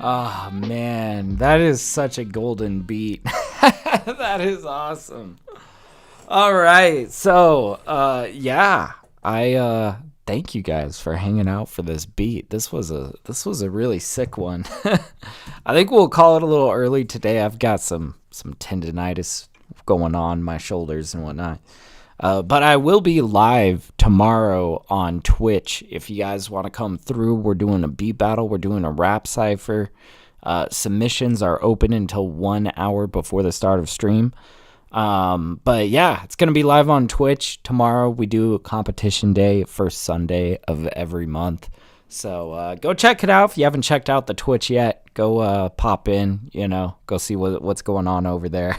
Oh man, that is such a golden beat. That is awesome. All right, so I thank you guys for hanging out for this beat. This was a really sick one. I think we'll call it a little early today. I've got some tendinitis going on my shoulders and whatnot. But I will be live tomorrow on Twitch. If you guys want to come through, we're doing a beat battle. We're doing a rap cypher. Submissions are open until 1 hour before the start of stream. But yeah, it's going to be live on Twitch tomorrow. We do a competition day, first Sunday of every month. So go check it out. If you haven't checked out the Twitch yet, go pop in, go see what's going on over there.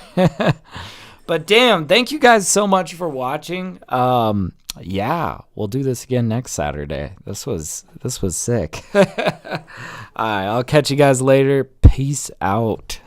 But damn, thank you guys so much for watching. Yeah, we'll do this again next Saturday. This was sick. All right, I'll catch you guys later. Peace out.